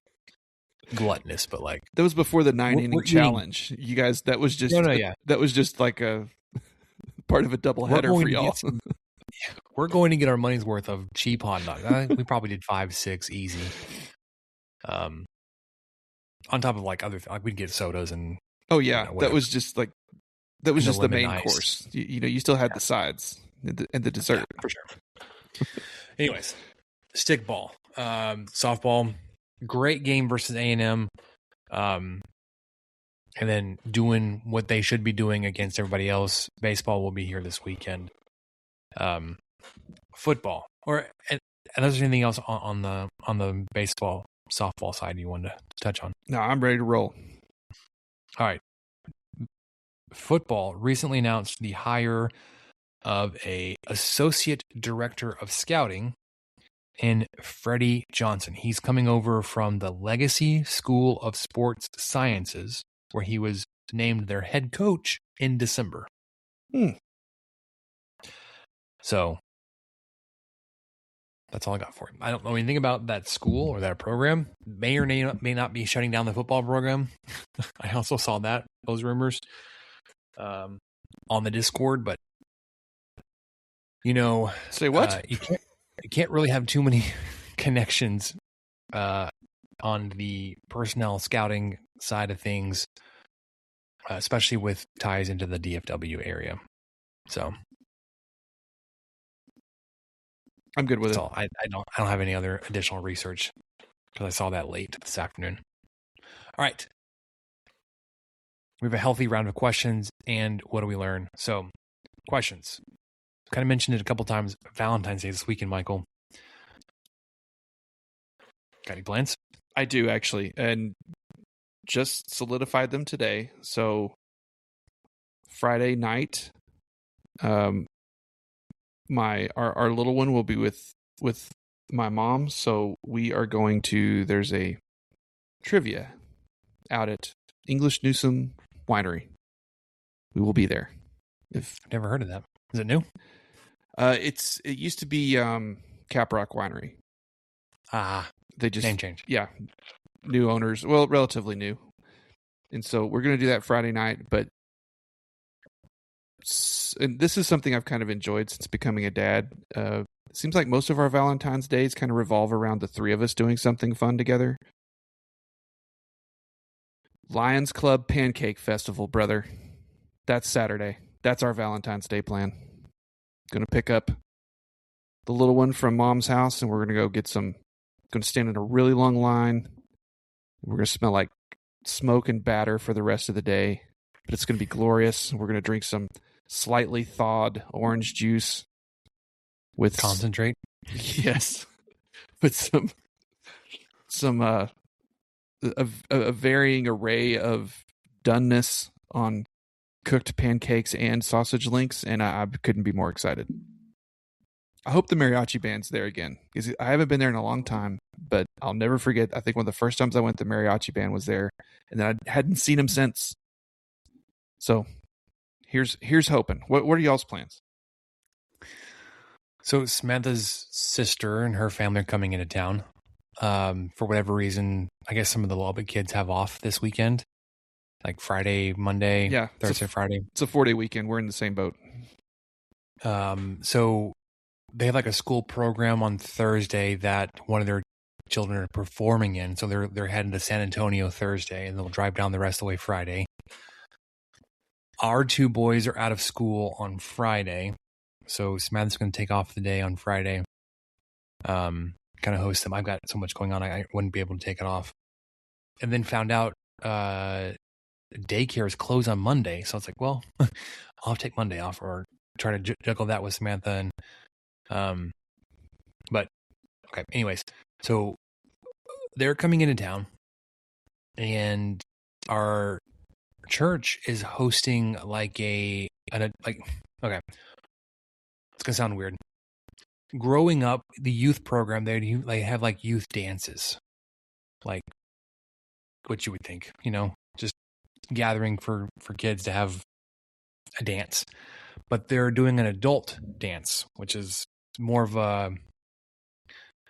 gluttonous, but like that was before the 9-inning challenge. You guys, that was just that was just like a part of a doubleheader for y'all. We're going to get our money's worth of cheap hot dogs. We probably did 5, 6 easy. On top of like other, like we'd get sodas and. Oh yeah, that was just like that was just the main course. You still had the sides and the dessert for sure. Anyways, stickball, softball, great game versus A&M, and then doing what they should be doing against everybody else. Baseball will be here this weekend. Football, and there's anything else on the baseball softball side you wanted to touch on? No, I'm ready to roll. All right. Football recently announced the hire of a associate director of scouting in Freddie Johnson. He's coming over from the Legacy School of Sports Sciences, where he was named their head coach in December. So That's all I got for you. I don't know anything about that school or that program. May or may not be shutting down the football program. I also saw those rumors on the Discord, but Say what? you can't really have too many connections on the personnel scouting side of things, especially with ties into the DFW area. So I'm good with it. I don't have any other additional research because I saw that late this afternoon. All right. We have a healthy round of questions, and what do we learn? So, questions. Kind of mentioned it a couple times. Valentine's Day this weekend, Michael. Got any plans? I do, actually, and just solidified them today. So Friday night, our little one will be with my mom. So we are going to. There's a trivia out at English Newsom Winery. We will be there. I've never heard of that. Is it new? It used to be Caprock Winery. They just name change. Yeah, new owners. Well, relatively new, and so we're going to do that Friday night. But and this is something I've kind of enjoyed since becoming a dad. It seems like most of our Valentine's days kind of revolve around the three of us doing something fun together. Lions Club Pancake Festival, brother. That's Saturday. That's our Valentine's Day plan. Going to pick up the little one from mom's house, and we're going to go get some. Going to stand in a really long line. We're going to smell like smoke and batter for the rest of the day, but it's going to be glorious. We're going to drink some slightly thawed orange juice with concentrate. Yes, with some a varying array of doneness on cooked pancakes and sausage links, and I couldn't be more excited. I hope the mariachi band's there again, because I haven't been there in a long time, but I'll never forget. I think one of the first times I went, the mariachi band was there, and then I hadn't seen them since. So here's hoping. What are y'all's plans? So Samantha's sister and her family are coming into town. For whatever reason, I guess some of the Lubbock kids have off this weekend, like Friday, Monday, Thursday, Friday. It's a 4-day weekend. We're in the same boat. So they have like a school program on Thursday that one of their children are performing in. So they're heading to San Antonio Thursday, and they'll drive down the rest of the way Friday. Our two boys are out of school on Friday, so Samantha's going to take off the day on Friday. Kind of host them. I've got so much going on, I wouldn't be able to take it off. And then found out daycare is closed on Monday, so it's like, well, I'll take Monday off or try to juggle that with Samantha. And but okay. Anyways, so they're coming into town, and our church is hosting like okay, it's gonna sound weird. Growing up, the youth program, they have like youth dances, like what you would think, just gathering for kids to have a dance. But they're doing an adult dance, which is more of a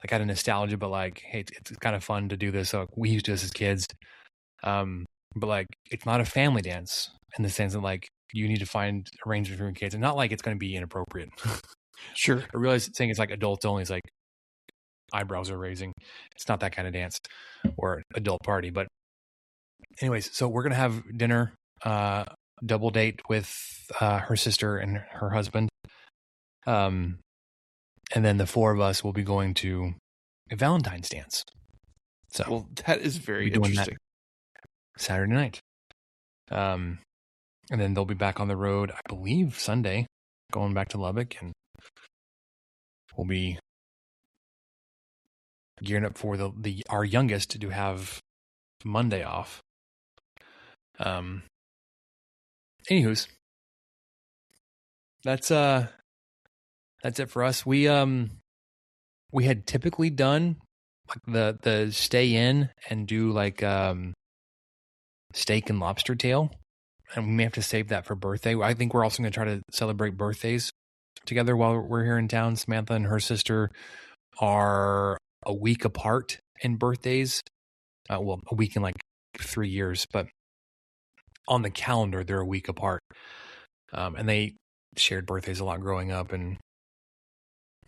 like out of nostalgia, but like, hey, it's kind of fun to do this. So we used to do this as kids. But like, it's not a family dance in the sense that like you need to find arrangements for your kids, and not like it's going to be inappropriate. Sure. I realize saying it's like adults only is like eyebrows are raising. It's not that kind of dance or adult party. But anyways, so we're going to have dinner, double date with her sister and her husband. And then the four of us will be going to a Valentine's dance. So, well, that is very interesting. Saturday night. And then they'll be back on the road, I believe, Sunday, going back to Lubbock, and we'll be gearing up for our youngest to have Monday off. Anywho's, that's it for us. We had typically done like the stay in and do like steak and lobster tail, and we may have to save that for birthday. I think we're also going to try to celebrate birthdays together while we're here in town. Samantha and her sister are a week apart in birthdays. Well, a week in like 3 years, but on the calendar, they're a week apart. And they shared birthdays a lot growing up, and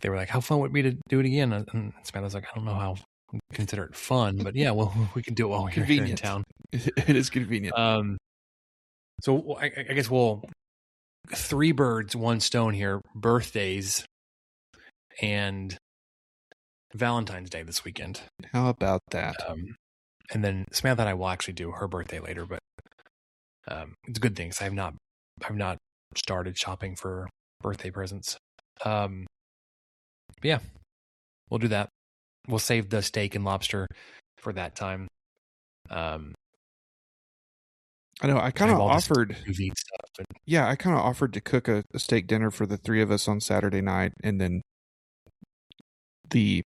they were like, how fun would it be to do it again? And Samantha's like, I don't know how we consider it fun, but yeah, well, we can do it while we're here in town. It is convenient. So I guess we'll 3 birds, 1 stone here, birthdays and Valentine's Day this weekend. How about that? And then Samantha and I will actually do her birthday later, but it's a good thing because I've not started shopping for birthday presents. But yeah, we'll do that. We'll save the steak and lobster for that time. I know. I kind of offered. Stuff, yeah, I kind of offered to cook a steak dinner for the 3 of us on Saturday night, and then the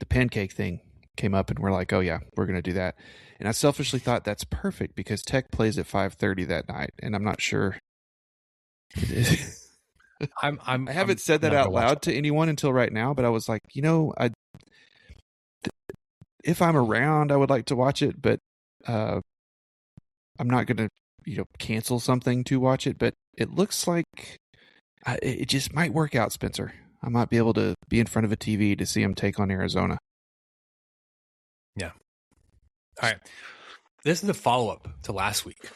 pancake thing came up, and we're like, oh yeah, we're gonna do that. And I selfishly thought that's perfect because Tech plays at 5:30 that night, and I'm not sure. I haven't said that out loud to anyone until right now, but I was like, if I'm around, I would like to watch it, but I'm not going to, cancel something to watch it. But it looks like it just might work out, Spencer. I might be able to be in front of a TV to see them take on Arizona. Yeah. All right. This is a follow-up to last week.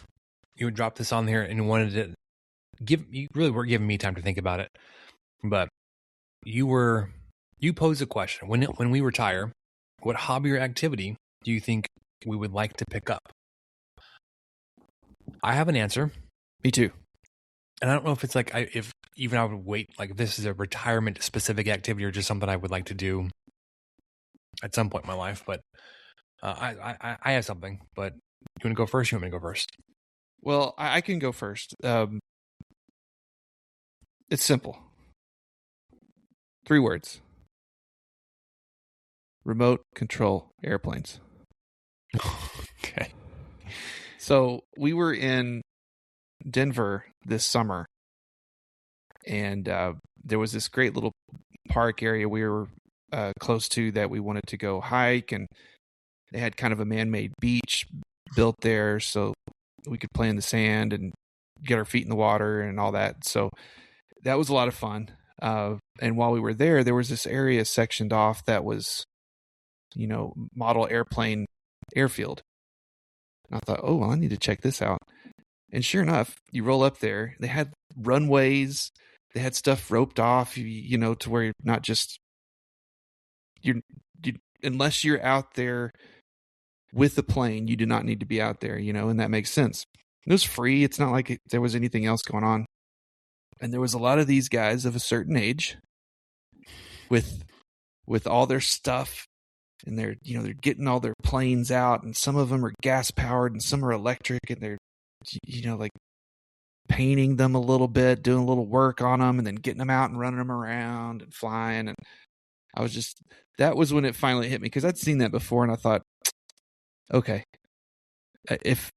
You would drop this on here and wanted to you really were giving me time to think about it, but you posed a question: when we retire, what hobby or activity do you think we would like to pick up? I have an answer. Me too. And I don't know if it's like if I would wait, like if this is a retirement specific activity or just something I would like to do at some point in my life. But I have something. But you want to go first? You want me to go first? Well, I can go first. It's simple. 3 words. Remote control airplanes. Okay. So we were in Denver this summer, and there was this great little park area we were close to that we wanted to go hike, and they had kind of a man-made beach built there so we could play in the sand and get our feet in the water and all that. So that was a lot of fun. And while we were there was this area sectioned off that was, model airplane airfield. And I thought, oh, well, I need to check this out. And sure enough, you roll up there. They had runways. They had stuff roped off, to where you're not just unless you're out there with the plane, you do not need to be out there, and that makes sense. It was free. It's not like there was anything else going on. And there was a lot of these guys of a certain age with all their stuff, and they're getting all their planes out, and some of them are gas powered and some are electric, and they're like painting them a little bit, doing a little work on them, and then getting them out and running them around and flying. And that was when it finally hit me, because I'd seen that before, and I thought, okay, if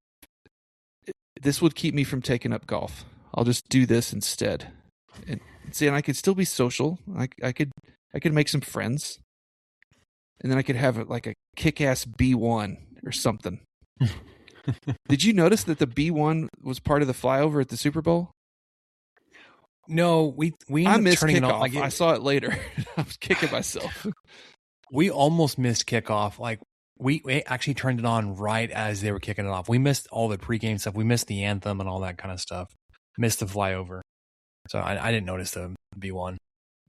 this would keep me from taking up golf, I'll just do this instead. And I could still be social. I could make some friends, and then I could have a kick-ass B1 or something. Did you notice that the B1 was part of the flyover at the Super Bowl? No, we I missed turning kickoff. it on. I saw it later. I was kicking myself. We almost missed kickoff. Like we actually turned it on right as they were kicking it off. We missed all the pregame stuff. We missed the anthem and all that kind of stuff. Missed the flyover. So I didn't notice the B1.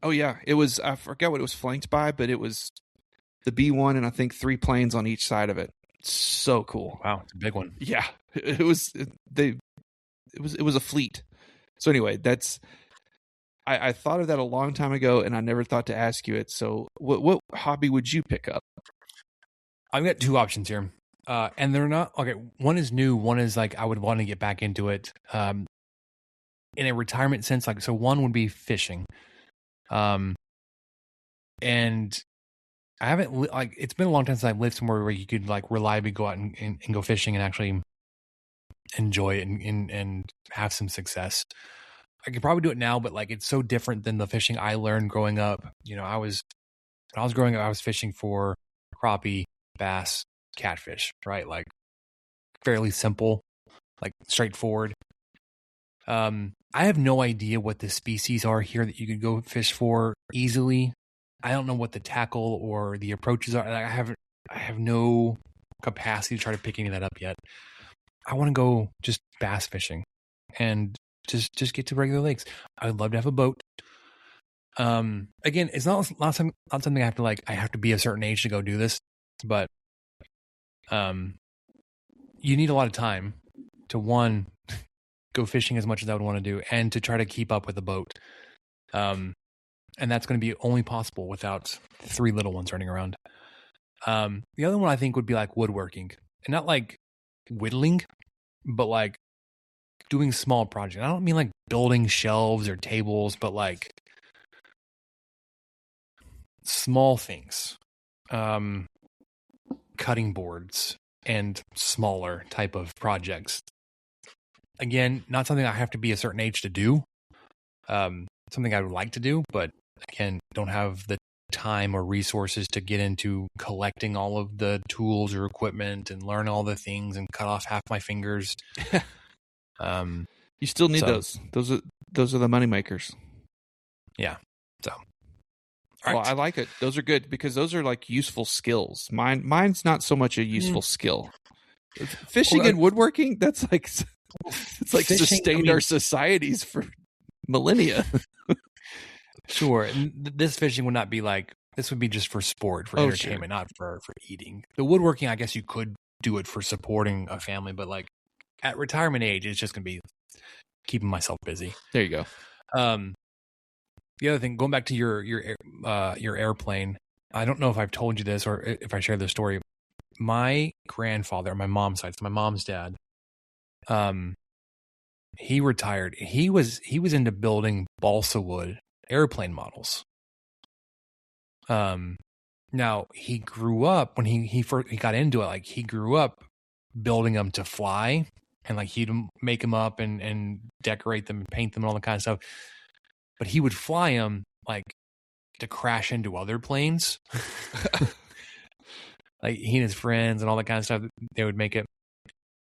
Oh yeah, it was. I forgot what it was flanked by, but it was the B1 and I think 3 planes on each side of it. So cool. Wow, it's a big one. Yeah, it was. It was a fleet. So anyway, I thought of that a long time ago, and I never thought to ask you it. So what hobby would you pick up? I've got 2 options here, and they're not okay. One is new. One is like I would want to get back into it. In a retirement sense, so one would be fishing. And I haven't, it's been a long time since I've lived somewhere where you could reliably go out and go fishing and actually enjoy it and have some success. I could probably do it now, but it's so different than the fishing I learned growing up. I was When I was growing up, I was fishing for crappie, bass, catfish, right? Like fairly simple, like straightforward. I have no idea what the species are here that you could go fish for easily. I don't know what the tackle or the approaches are. I have no capacity to try to pick any of that up yet. I want to go just bass fishing and just get to regular lakes. I would love to have a boat. Again, it's not something I have to like. I have to be a certain age to go do this, but you need a lot of time to go fishing as much as I would want to do, and to try to keep up with the boat. And that's going to be only possible without 3 little ones running around. The other one I think would be like woodworking, and not like whittling, but like doing small projects. I don't mean like building shelves or tables, but like small things, cutting boards and smaller type of projects. Again, not something I have to be a certain age to do. Something I would like to do, but again, don't have the time or resources to get into collecting all of the tools or equipment and learn all the things and cut off half my fingers. You still need those. Those are the money makers. Yeah. So, well, I like it. Those are good because those are like useful skills. Mine's not so much a useful skill. Fishing and woodworking, that's like it's like fishing, sustained our societies for millennia. Sure. And this fishing would not be like, this would be just for sport, for entertainment, not for eating. The woodworking, I guess you could do it for supporting a family, but like at retirement age, it's just going to be keeping myself busy. There you go. The other thing, going back to your airplane, I don't know if I've told you this or if I shared this story. My grandfather, on my mom's side, so my mom's dad, he retired. He was into building balsa wood airplane models. Now he grew up when he got into it. Like he grew up building them to fly, and like he'd make them up and decorate them and paint them and all that kind of stuff. But he would fly them like to crash into other planes. Like he and his friends and all that kind of stuff, they would make it.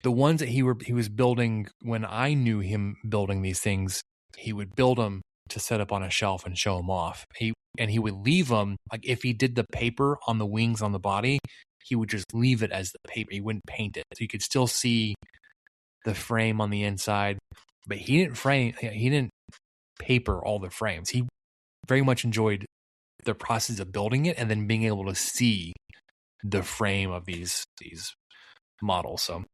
The ones that he was building when I knew him building these things, he would build them to set up on a shelf and show them off. He would leave them, like if he did the paper on the wings on the body, he would just leave it as the paper. He wouldn't paint it. So you could still see the frame on the inside, but he didn't paper all the frames. He very much enjoyed the process of building it and then being able to see the frame of these models. So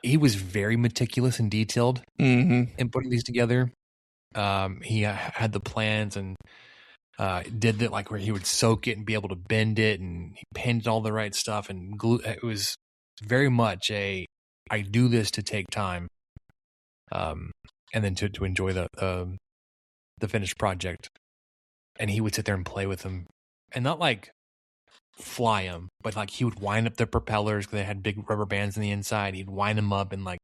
he was very meticulous and detailed in putting these together. He had the plans and did that, like where he would soak it and be able to bend it, and he pinned all the right stuff and glue. It was very much I do this to take time, and then to enjoy the finished project. And he would sit there and play with them, and not like fly them, but like he would wind up the propellers because they had big rubber bands on the inside. He'd wind them up and like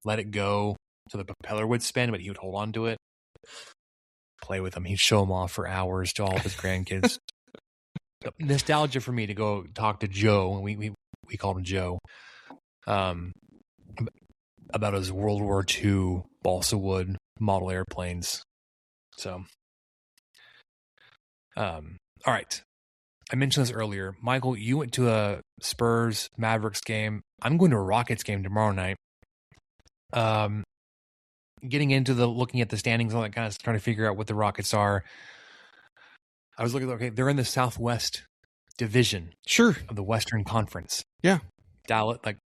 let it go so the propeller would spin, but he would hold on to it, play with them. He'd show them off for hours to all of his grandkids. Nostalgia for me to go talk to Joe, and we called him Joe, about his World War II balsa wood model airplanes. So, all right. I mentioned this earlier. Michael, you went to a Spurs Mavericks game. I'm going to a Rockets game tomorrow night. Getting into looking at the standings, all that kind of stuff, trying to figure out what the Rockets are. I was looking, okay, they're in the Southwest Division. Sure. Of the Western Conference. Yeah. Dallas, like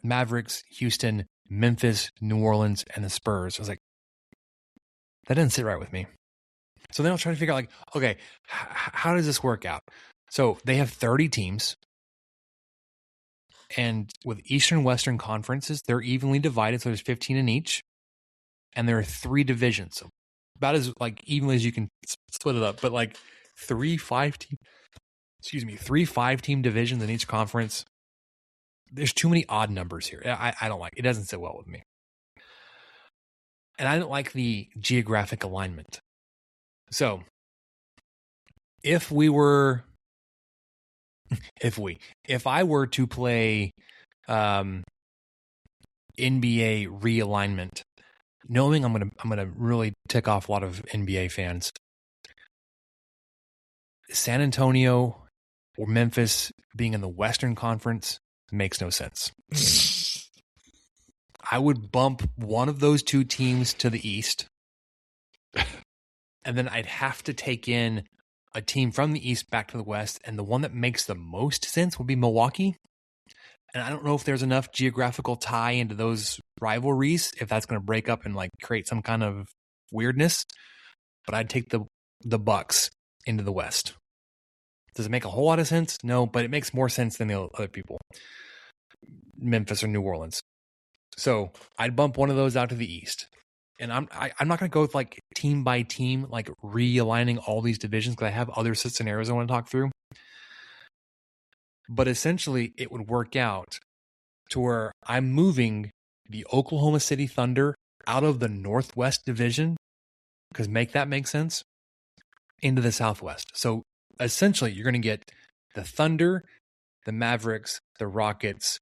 Mavericks, Houston, Memphis, New Orleans, and the Spurs. I was like, that doesn't sit right with me. So then I was trying to figure out, like, okay, how does this work out? So they have 30 teams, and with Eastern Western conferences, they're evenly divided. So there's 15 in each, and there are 3 divisions. So about as like evenly as you can split it up, but like 3 5-team divisions in each conference. There's too many odd numbers here. I don't like it. It doesn't sit well with me. And I don't like the geographic alignment. So if I were to play NBA realignment, knowing I'm gonna really tick off a lot of NBA fans, San Antonio or Memphis being in the Western Conference makes no sense. I would bump one of those two teams to the East, and then I'd have to take in a team from the East back to the West, and the one that makes the most sense would be Milwaukee. And I don't know if there's enough geographical tie into those rivalries, if that's going to break up and like create some kind of weirdness. But I'd take the Bucks into the West. Does it make a whole lot of sense? No, but it makes more sense than the other people, Memphis or New Orleans. So I'd bump one of those out to the East. And I'm not going to go with like team by team, like realigning all these divisions, because I have other scenarios I want to talk through. But essentially, it would work out to where I'm moving the Oklahoma City Thunder out of the Northwest Division, because make sense, into the Southwest. So essentially, you're going to get the Thunder, the Mavericks, the Rockets,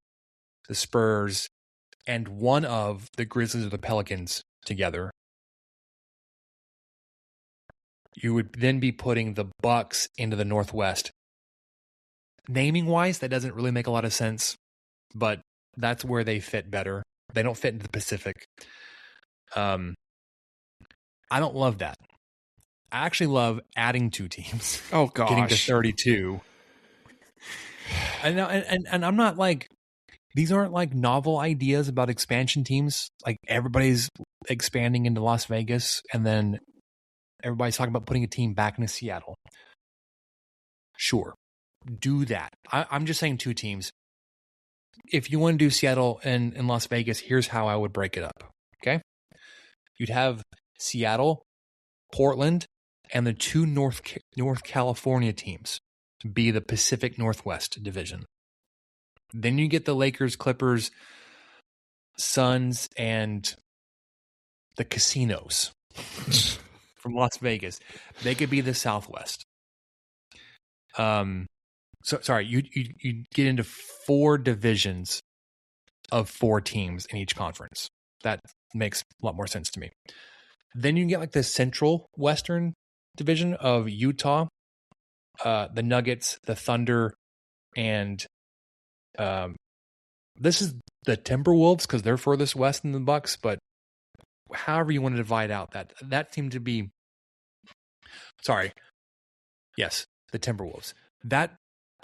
the Spurs, and one of the Grizzlies or the Pelicans together. You would then be putting the Bucks into the Northwest. Naming wise, that doesn't really make a lot of sense, but that's where they fit better. They don't fit into the Pacific. I don't love that. I actually love adding two teams. Oh gosh, getting to 32. And I'm not like, these aren't like novel ideas about expansion teams. Like everybody's expanding into Las Vegas, and then everybody's talking about putting a team back into Seattle. Sure, do that. I'm just saying two teams. If you want to do Seattle and Las Vegas, here's how I would break it up. Okay, you'd have Seattle, Portland, and the two North California teams be the Pacific Northwest Division. Then you get the Lakers, Clippers, Suns, and the casinos from Las Vegas. They could be the Southwest. So sorry, you get into 4 divisions of 4 teams in each conference. That makes a lot more sense to me. Then you can get like the Central Western Division of Utah, the Nuggets, the Thunder, and this is the Timberwolves because they're furthest west than the Bucks. But however you want to divide out that seemed to be. Sorry, yes, the Timberwolves. That,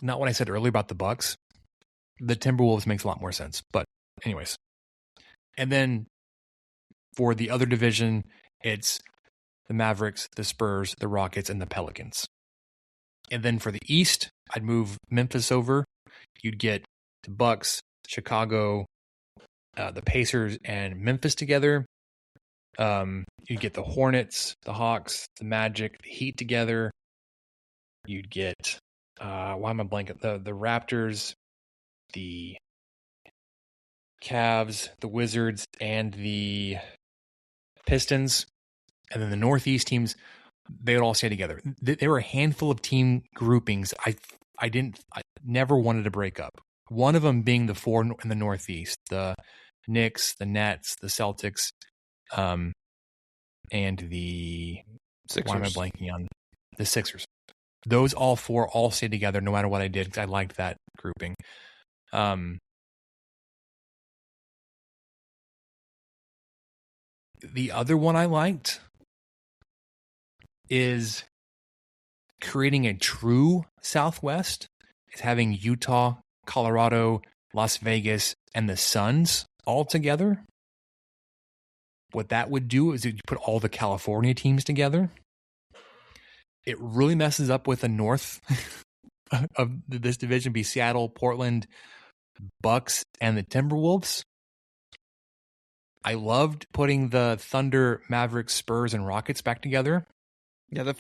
not what I said earlier about the Bucks. The Timberwolves makes a lot more sense. But anyways, and then for the other division, it's the Mavericks, the Spurs, the Rockets, and the Pelicans. And then for the East, I'd move Memphis over. You'd get the Bucks, Chicago, the Pacers, and Memphis together. You'd get the Hornets, the Hawks, the Magic, the Heat together. You'd get why am I blanking? The Raptors, the Cavs, the Wizards, and the Pistons. And then the Northeast teams, they would all stay together. There were a handful of team groupings I never wanted to break up. One of them being the 4 in the Northeast, the Knicks, the Nets, the Celtics, and the Sixers. Why am I blanking on the Sixers? Those all 4 all stay together no matter what I did, because I liked that grouping. The other one I liked is creating a true Southwest. Is having Utah, Colorado, Las Vegas, and the Suns all together. What that would do is you put all the California teams together. It really messes up with the north of this division, be Seattle, Portland, Bucks, and the Timberwolves. I loved putting the Thunder, Mavericks, Spurs, and Rockets back together. Yeah, that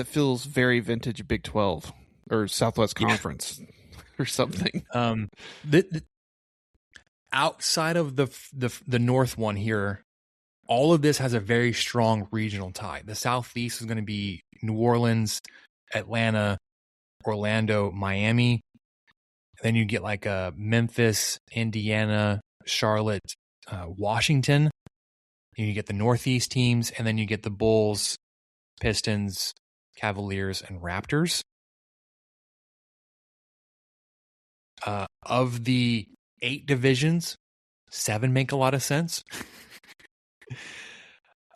feels very vintage Big 12 or Southwest Conference or something. Outside of the North one here, all of this has a very strong regional tie. The Southeast is going to be New Orleans, Atlanta, Orlando, Miami. Then you get like Memphis, Indiana, Charlotte, Washington. You get the Northeast teams, and then you get the Bulls, Pistons, Cavaliers, and Raptors. Of the 8 divisions, 7 make a lot of sense.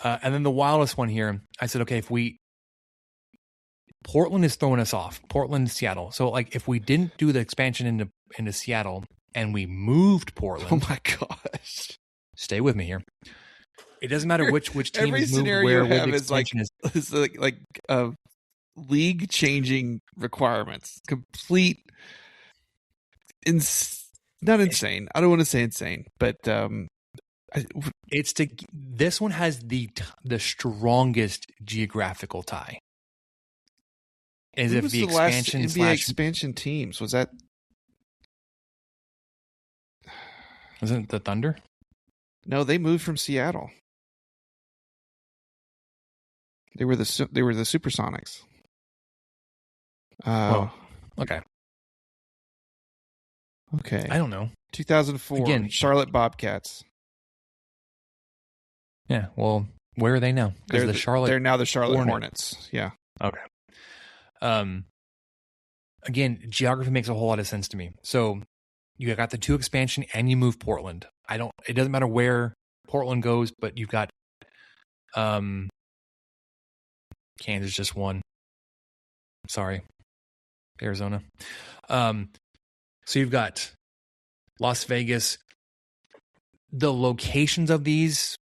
And then the wildest one here, I said, okay, Portland is throwing us off. Portland, Seattle. So like if we didn't do the expansion into Seattle and we moved Portland. Oh my gosh. Stay with me here. It doesn't matter which team every is moved scenario where you the have expansion is like league changing requirements. Complete not insane. I don't want to say insane, but this one has the strongest geographical tie. As who if was the last expansion NBA expansion teams was that? Wasn't it the Thunder? No, they moved from Seattle. They were the Supersonics. Okay. Okay. I don't know. 2004. Again, Charlotte Bobcats. Yeah. Well, where are they now? Because they're now the Charlotte Hornets. Yeah. Okay. Again, geography makes a whole lot of sense to me. So you got the 2 expansion and you move Portland. It doesn't matter where Portland goes, but you've got Kansas just won. Sorry. Arizona. So you've got Las Vegas. The locations of these,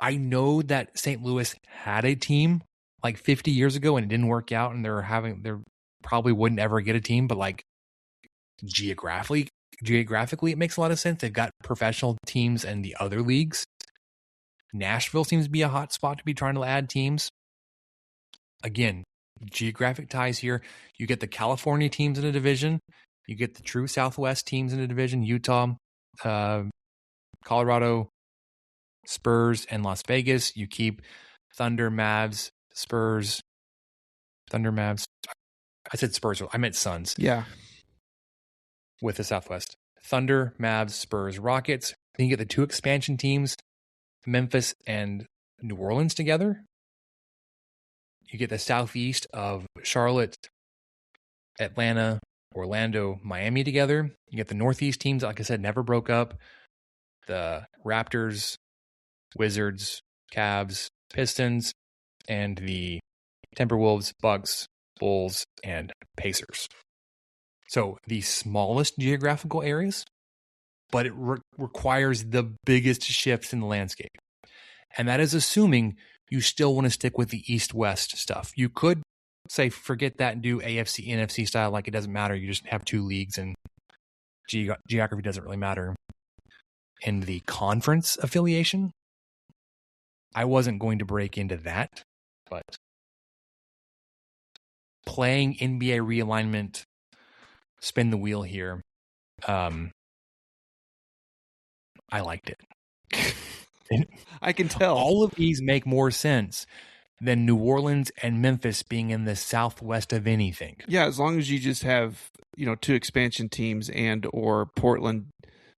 I know that St. Louis had a team like 50 years ago and it didn't work out and they're probably wouldn't ever get a team, but like geographically it makes a lot of sense. They've got professional teams in the other leagues. Nashville seems to be a hot spot to be trying to add teams. Again, geographic ties here. You get the California teams in a division. You get the true Southwest teams in a division. Utah, Colorado, Spurs, and Las Vegas. You keep Thunder, Mavs, Spurs, Thunder, Mavs. I said Spurs. I meant Suns. Yeah. With the Southwest. Thunder, Mavs, Spurs, Rockets. Then you get the 2 expansion teams, Memphis and New Orleans together. You get the Southeast of Charlotte, Atlanta, Orlando, Miami together. You get the Northeast teams, like I said, never broke up. The Raptors, Wizards, Cavs, Pistons, and the Timberwolves, Bucks, Bulls, and Pacers. So the smallest geographical areas, but it requires the biggest shifts in the landscape. And that is assuming you still want to stick with the East-West stuff. You could say, forget that and do AFC, NFC style, like it doesn't matter. You just have 2 leagues and geography doesn't really matter. In the conference affiliation, I wasn't going to break into that, but playing NBA realignment, spin the wheel here, I liked it. I can tell. All of these make more sense than New Orleans and Memphis being in the Southwest of anything. Yeah, as long as you just have, 2 expansion teams and or Portland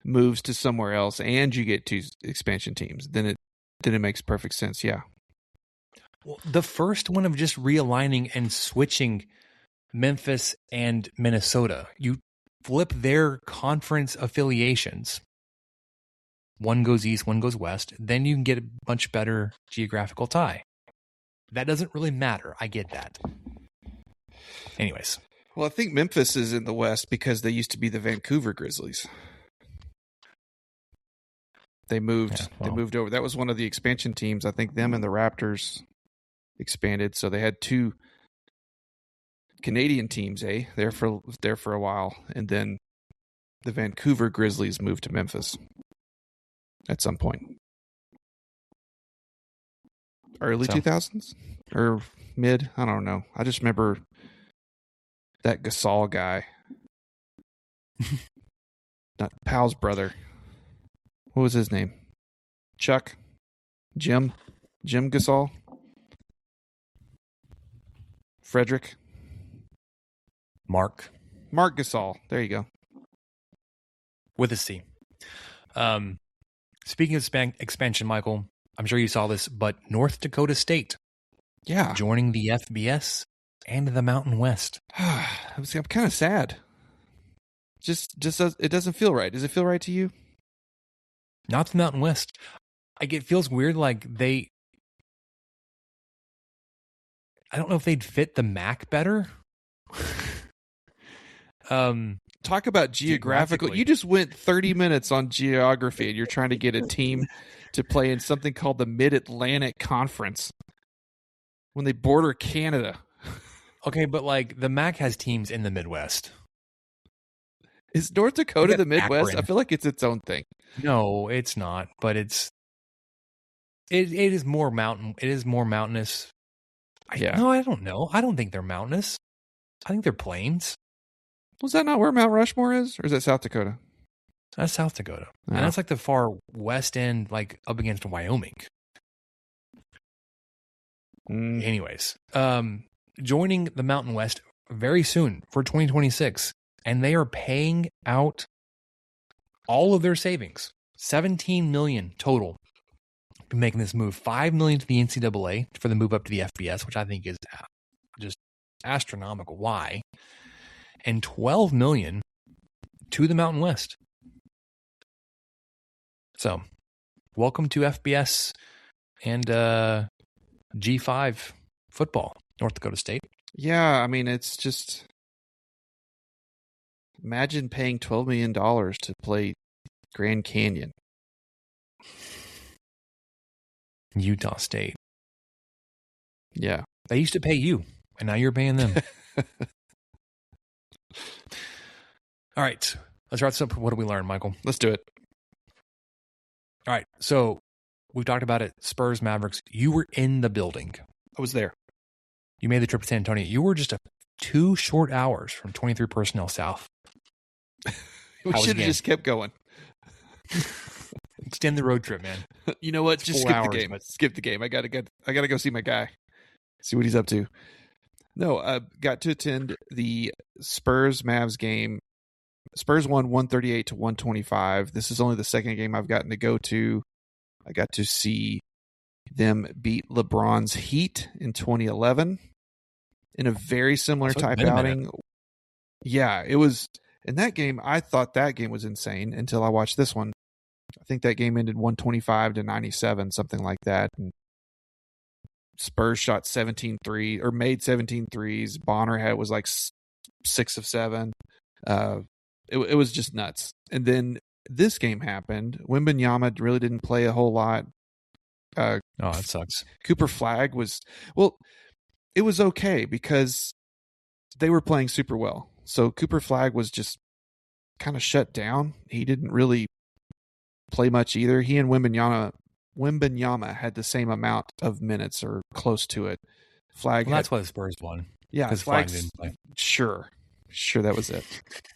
moves to somewhere else and you get 2 expansion teams, then it makes perfect sense. Yeah. Well, the first one of just realigning and switching Memphis and Minnesota, you flip their conference affiliations. One goes east, one goes west. Then you can get a much better geographical tie. That doesn't really matter. I get that. Anyways. Well, I think Memphis is in the West because they used to be the Vancouver Grizzlies. They moved. They moved over. That was one of the expansion teams. I think them and the Raptors expanded, so they had 2 Canadian teams. There for a while, and then the Vancouver Grizzlies moved to Memphis at some point. Early 2000s or mid? I don't know. I just remember that Gasol guy, not Powell's brother. What was his name? Chuck? Jim Gasol? Frederick? Mark Mark Gasol. There you go. with a C. Speaking of expansion, Michael, I'm sure you saw this, but North Dakota State Yeah. joining the FBS and the Mountain West. I'm kind of sad. Just it doesn't feel right. Does it feel right to you? Not the Mountain West. Like, it feels weird. Like I don't know if they'd fit the MAC better. Talk about geographical. You just went 30 minutes on geography, and you're trying to get a team to play in something called the Mid-Atlantic Conference when they border Canada. Okay, but like the MAC has teams in the Midwest. Is North Dakota the Midwest? Akron. I feel like it's its own thing. No, it's not. But it is more mountain. It is more mountainous. Yeah. No, I don't know. I don't think they're mountainous. I think they're plains. Was that not where Mount Rushmore is, or is that South Dakota? That's South Dakota, Yeah. and that's like the far west end, like up against Wyoming. Anyways, joining the Mountain West very soon for 2026, and they are paying out all of their savings, $17 million total, to making this move. $5 million to the NCAA for the move up to the FBS, which I think is just astronomical. Why? And $12 million to the Mountain West. So, welcome to FBS and G5 football, North Dakota State. Yeah, I mean, it's just imagine paying $12 million to play Grand Canyon. Utah State. Yeah. They used to pay you, and now you're paying them. All right. Let's wrap this up. What did we learn, Michael? Let's do it. All right. So we've talked about it. Spurs, Mavericks. You were in the building. I was there. You made the trip to San Antonio. You were just 2 short hours from 23 Personnel South. We should have just kept going. Extend the road trip, man. You know what? Just skip the game. Skip the game. I gotta go see my guy. See what he's up to. No, I got to attend the Spurs Mavs game. Spurs won 138 to 125. This is only the second game I've gotten to go to. I got to see them beat LeBron's Heat in 2011 in a very similar type outing. Yeah, it was. In that game, I thought that game was insane until I watched this one. I think that game ended 125 to 97, something like that. And Spurs shot 17 threes, or made 17 threes. Bonner was like 6 of 7. It was just nuts. And then this game happened. Wembanyama really didn't play a whole lot. Oh, that sucks. Cooper Flagg it was okay because they were playing super well. So Cooper Flagg was just kind of shut down. He didn't really play much either. He and Wembanyama had the same amount of minutes or close to it. That's why the Spurs won. Yeah, because Flagg didn't play. Sure, that was it.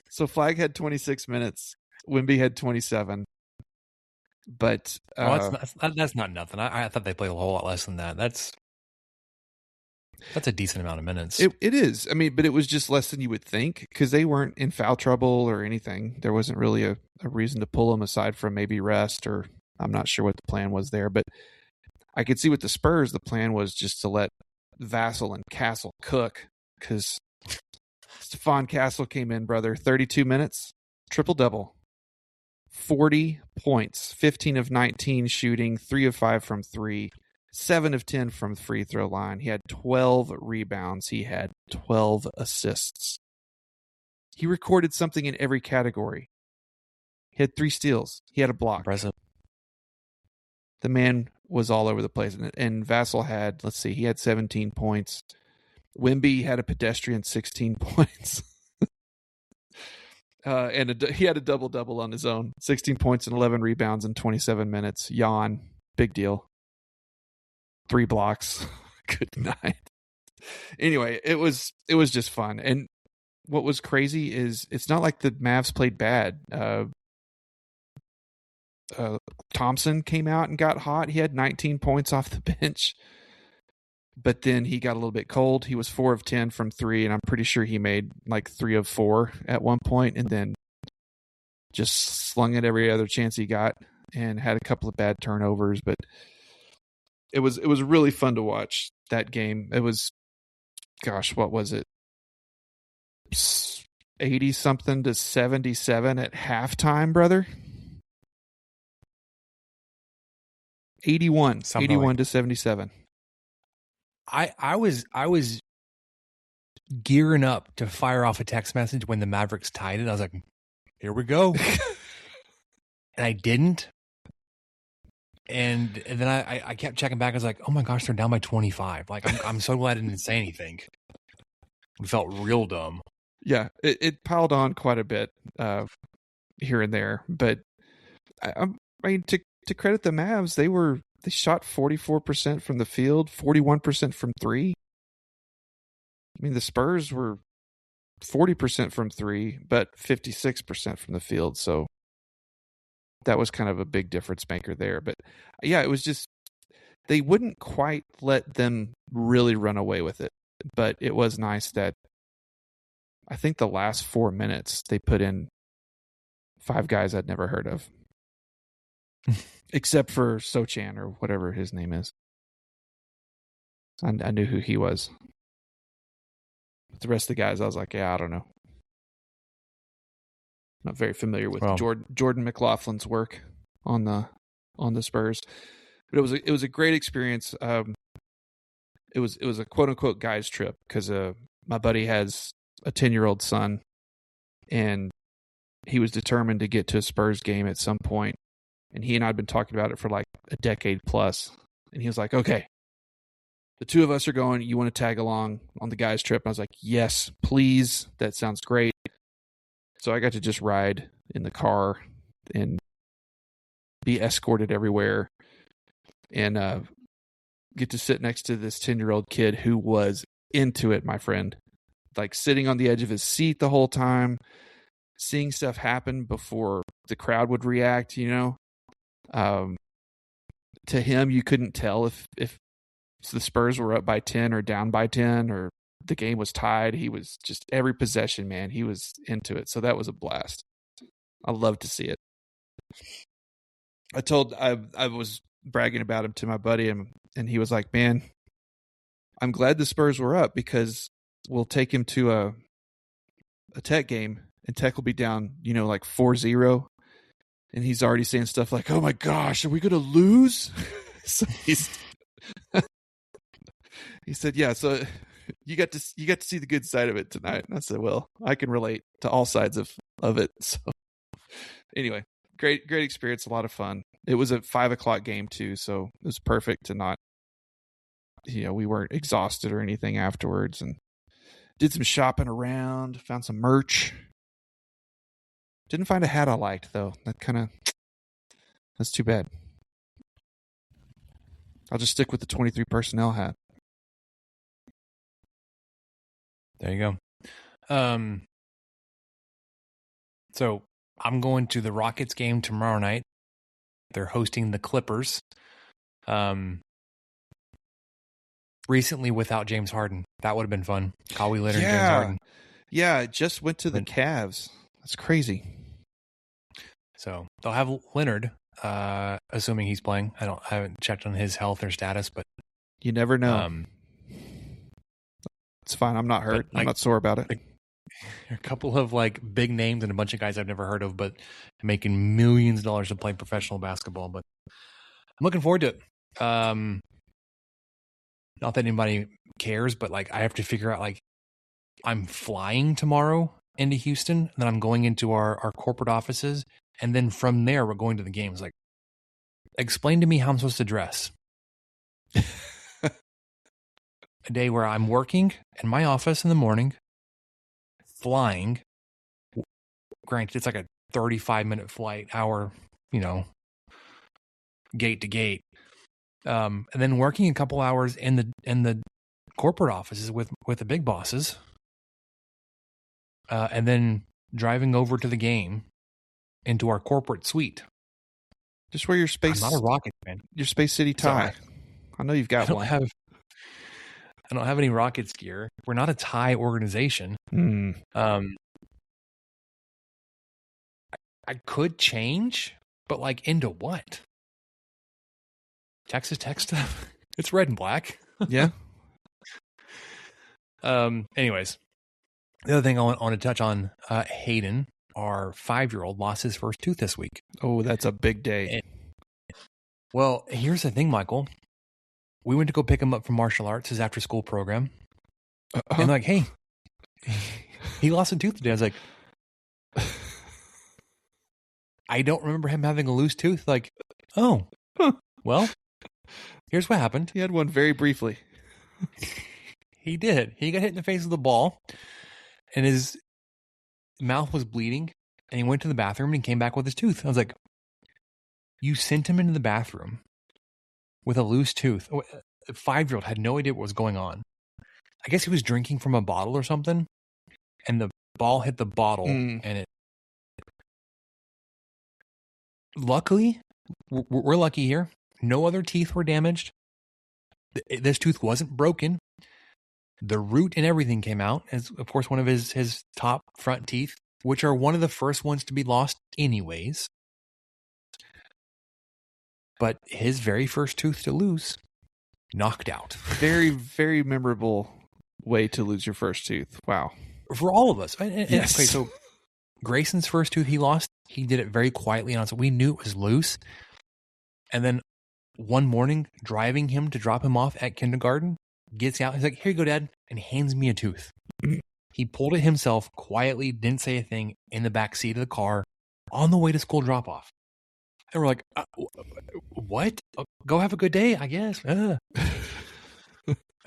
So Flagg had 26 minutes. Wemby had 27. But that's not nothing. I thought they played a whole lot less than that. That's a decent amount of minutes. It is. I mean, but it was just less than you would think because they weren't in foul trouble or anything. There wasn't really a reason to pull them aside from maybe rest, or I'm not sure what the plan was there. But I could see with the Spurs, the plan was just to let Vassell and Castle cook because Stephon Castle came in, brother, 32 minutes, triple-double, 40 points, 15 of 19 shooting, 3 of 5 from 3, 7 of 10 from the free throw line. He had 12 rebounds. He had 12 assists. He recorded something in every category. He had 3 steals. He had a block. Impressive. The man was all over the place. And Vassell had, he had 17 points. Wemby had a pedestrian 16 points. And he had a double-double on his own. 16 points and 11 rebounds in 27 minutes. Yawn. Big deal. 3 blocks. Good night. Anyway, it was just fun. And what was crazy is it's not like the Mavs played bad. Thompson came out and got hot. He had 19 points off the bench. but then he got a little bit cold. He was 4 of 10 from 3, and I'm pretty sure he made like 3 of 4 at one point, and then just slung it every other chance he got and had a couple of bad turnovers. But it was really fun to watch that game. It was, gosh, what was it? 80 something to 77 at halftime, brother. 81 to 77. I was gearing up to fire off a text message when the Mavericks tied it. I was like, here we go. And I didn't. And then I kept checking back. I was like, oh my gosh, they're down by 25. Like, I'm so glad I didn't say anything. It felt real dumb. Yeah, it piled on quite a bit here and there. But I mean, to credit the Mavs, they shot 44% from the field, 41% from 3. I mean, the Spurs were 40% from 3, but 56% from the field. So that was kind of a big difference maker there. But yeah, it was just, they wouldn't quite let them really run away with it. But it was nice that I think the last 4 minutes they put in 5 guys I'd never heard of. Except for Sochan or whatever his name is. I knew who he was. But the rest of the guys, I was like, yeah, I don't know. Not very familiar with Jordan McLaughlin's work on the Spurs. But it was a great experience. It was a quote unquote guys trip because my buddy has a 10-year-old son, and he was determined to get to a Spurs game at some point. And he and I had been talking about it for like a decade plus. And he was like, okay, the 2 of us are going. You want to tag along on the guys trip? And I was like, yes, please. That sounds great. So I got to just ride in the car and be escorted everywhere and get to sit next to this 10-year-old kid who was into it, my friend. Like sitting on the edge of his seat the whole time, seeing stuff happen before the crowd would react, you know. To him, you couldn't tell if the Spurs were up by 10 or down by 10 or the game was tied. He was just every possession, man. He was into it. So that was a blast. I love to see it. I was bragging about him to my buddy, and he was like, man, I'm glad the Spurs were up because we'll take him to a Tech game and Tech will be down, you know, like 4-0. And he's already saying stuff like, oh my gosh, are we going to lose? So he said, yeah, so you got to see the good side of it tonight. And I said, well, I can relate to all sides of it. So anyway, great experience, a lot of fun. It was a 5:00 game too, so it was perfect to not, you know, we weren't exhausted or anything afterwards, and did some shopping around, found some merch. Didn't find a hat I liked though. That's too bad. I'll just stick with the 23 personnel hat. There you go. So I'm going to the Rockets game tomorrow night. They're hosting the Clippers. Recently without James Harden. That would have been fun. Kawhi Leonard, James Harden. Yeah, it just went to the Cavs. That's crazy. So they'll have Leonard, assuming he's playing. I haven't checked on his health or status, but you never know. It's fine. I'm not hurt. I'm not sore about it. A couple of like big names and a bunch of guys I've never heard of, but making millions of dollars to play professional basketball. But I'm looking forward to it. Not that anybody cares, but like I have to figure out, like, I'm flying tomorrow into Houston, and then I'm going into our corporate offices, and then from there we're going to the games. Like, explain to me how I'm supposed to dress. A day where I'm working in my office in the morning, flying. Granted, it's like a 35-minute flight, hour, you know, gate to gate. And then working a couple hours in the corporate offices with the big bosses. And then driving over to the game into our corporate suite. Just wear your space. I'm not a Rocket fan. Your Space City tie. I know you've got one. I don't have any Rockets gear. We're not a tie organization. I could change, but like into what? Texas Tech stuff? It's red and black. Yeah. Anyways, the other thing I want to touch on, Hayden, our 5-year-old, lost his first tooth this week. Oh, that's a big day. Well, here's the thing, Michael. We went to go pick him up from martial arts, his after-school program. And like, hey, he lost a tooth today. I was like, I don't remember him having a loose tooth. Like, oh, well, here's what happened. He had one very briefly. He did. He got hit in the face with a ball, and his mouth was bleeding, and he went to the bathroom and came back with his tooth. I was like, you sent him into the bathroom with a loose tooth. A 5-year-old had no idea what was going on. I guess he was drinking from a bottle or something, and the ball hit the bottle, and it. Luckily, we're lucky here. No other teeth were damaged. This tooth wasn't broken. The root and everything came out, as of course one of his top front teeth, which are one of the first ones to be lost anyways. But his very first tooth to lose, knocked out. Very, very memorable way to lose your first tooth. Wow. For all of us. Yes. Okay, so Grayson's first tooth he lost, he did it very quietly, and so we knew it was loose. And then one morning, driving him to drop him off at kindergarten, gets out. He's like, "Here you go, Dad," and hands me a tooth. He pulled it himself quietly, didn't say a thing, in the back seat of the car on the way to school drop off. And we're like, what? Go have a good day, I guess.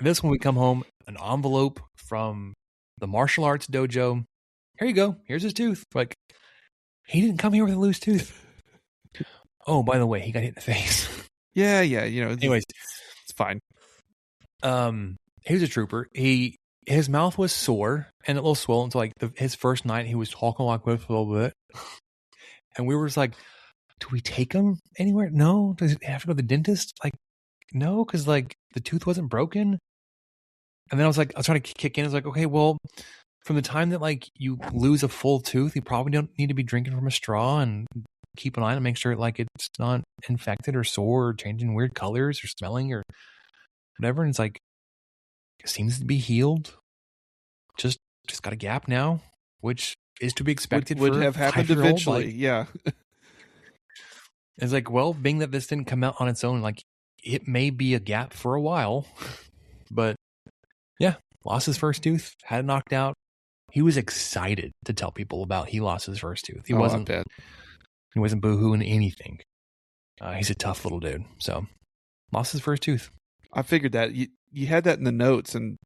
This when we come home, an envelope from the martial arts dojo. Here you go. Here's his tooth. Like, he didn't come here with a loose tooth. Oh, by the way, he got hit in the face. Yeah. You know. Anyways, it's fine. He was a trooper. His mouth was sore and a little swollen. So like his first night, he was talking like this a little bit, and we were just like, "Do we take him anywhere? No. Does he have to go to the dentist? Like, no, because like the tooth wasn't broken." And then I was trying to kick in. I was like, okay, well, from the time that like you lose a full tooth, you probably don't need to be drinking from a straw, and keep an eye on it, make sure like it's not infected or sore or changing weird colors or smelling or whatever. And it's like, it seems to be healed. Just got a gap now, which is to be expected. Would for have happened eventually. Yeah. It's like, well, being that this didn't come out on its own, like it may be a gap for a while, but yeah, lost his first tooth, had it knocked out. He was excited to tell people about he lost his first tooth. He wasn't boohooing anything. He's a tough little dude. So lost his first tooth. I figured that you had that in the notes, and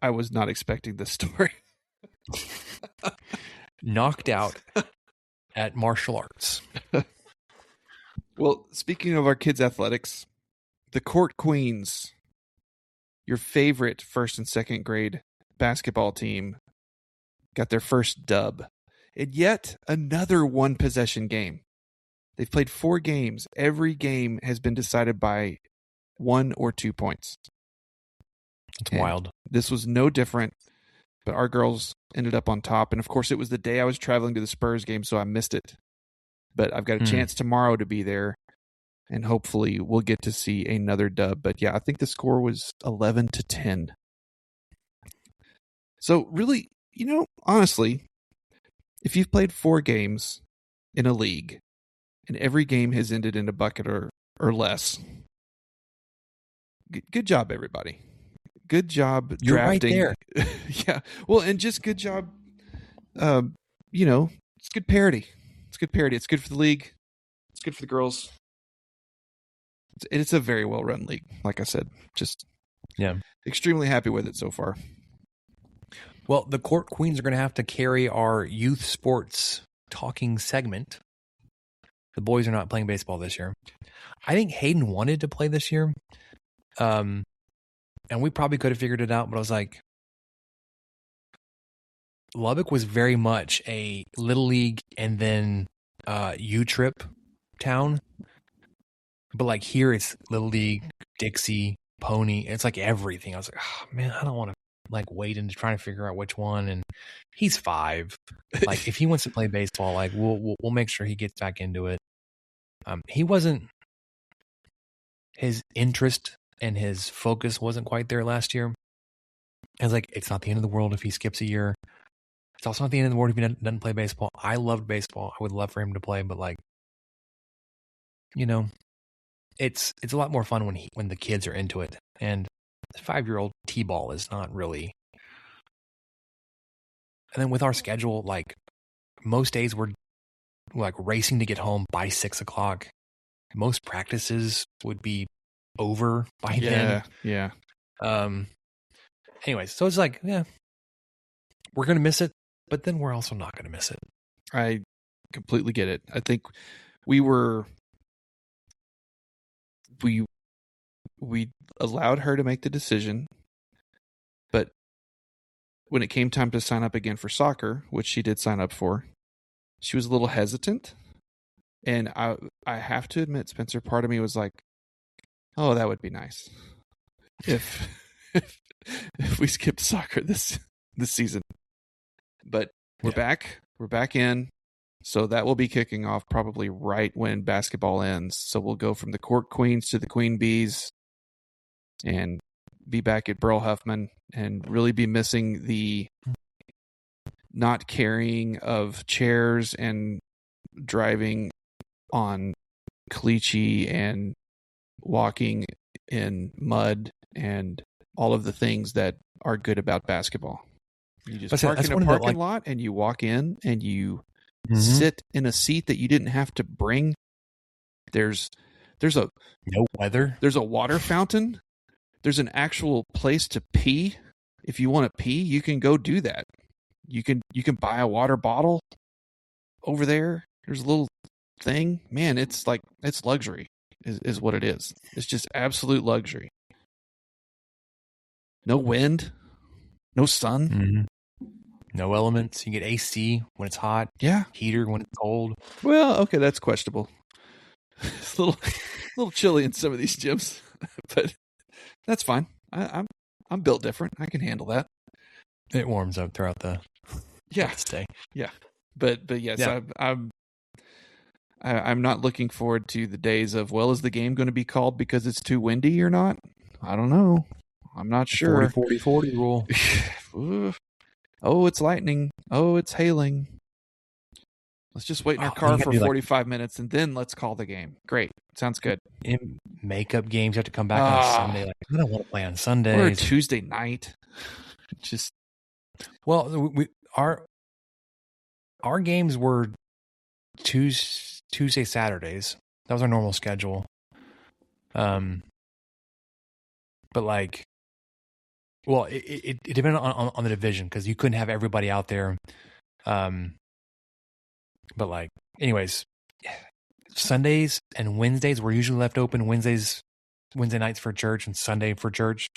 I was not expecting this story. Knocked out at martial arts. Well, speaking of our kids' athletics, the Court Queens, your favorite first and second grade basketball team, got their first dub in yet another one possession game. They've played 4 games. Every game has been decided by 1 or 2 points. It's wild. This was no different, but our girls ended up on top. And of course, it was the day I was traveling to the Spurs game, so I missed it. But I've got a chance tomorrow to be there, and hopefully we'll get to see another dub. But yeah, I think the score was 11-10. So really, honestly, if you've played 4 games in a league and every game has ended in a bucket or less, good job, everybody. Good job drafting. You're right there. Yeah. Well, and just good job. It's good parity. It's good parity. It's good for the league. It's good for the girls. It's a very well run league. Like I said, just extremely happy with it so far. Well, the Court Queens are going to have to carry our youth sports talking segment. The boys are not playing baseball this year. I think Hayden wanted to play this year. And we probably could have figured it out, but I was like, Lubbock was very much a little league and then U-Trip town. But like here it's little league, Dixie, pony. It's like everything. I was like, oh, man, I don't want to like wait into trying to figure out which one. And he's 5. Like if he wants to play baseball, like we'll make sure he gets back into it. He wasn't, his interest and his focus wasn't quite there last year. I was like, it's not the end of the world if he skips a year. It's also not the end of the world if he doesn't play baseball. I loved baseball. I would love for him to play, but like, you know, it's a lot more fun when the kids are into it. And 5-year-old T-ball is not really. And then with our schedule, like most days we're like racing to get home by 6 o'clock. Most practices would be over by then. Yeah. Anyways, so it's like, yeah, we're going to miss it, but then we're also not going to miss it. I completely get it. I think we allowed her to make the decision, but when it came time to sign up again for soccer, which she did sign up for, she was a little hesitant. And I have to admit, Spencer, part of me was like, oh, that would be nice if we skipped soccer this season. But we're back. We're back in. So that will be kicking off probably right when basketball ends. So we'll go from the Court Queens to the Queen Bees and be back at Burl Huffman and really be missing the not carrying of chairs and driving on caliche and walking in mud and all of the things that are good about basketball. You just park in a parking lot and you walk in and you sit in a seat that you didn't have to bring. There's a no weather. There's a water fountain. There's an actual place to pee. If you want to pee, you can go do that. You can buy a water bottle over there. There's a little thing. Man, it's luxury is what it is. It's just absolute luxury. No wind, no sun. No elements. You get AC when it's hot. Yeah. Heater when it's cold. Well, okay, that's questionable. It's a little chilly in some of these gyms, but that's fine. I'm built different. I can handle that. It warms up throughout the stay. Yeah. But yes, yeah. I'm not looking forward to the days of, well, is the game going to be called because it's too windy or not? I don't know. I'm not sure. 40-40 rule. Oh, it's lightning. Oh, it's hailing. Let's just wait in our car for 45 minutes and then let's call the game. Great. Sounds good. In makeup games, you have to come back on Sunday. Like, I don't want to play on Sundays. Or Tuesday night. Just. Well, our games were Tuesday, Saturdays. That was our normal schedule. But like, well, it depended on the division because you couldn't have everybody out there. But like, anyways, Sundays and Wednesdays were usually left open. Wednesday nights for church and Sunday for church.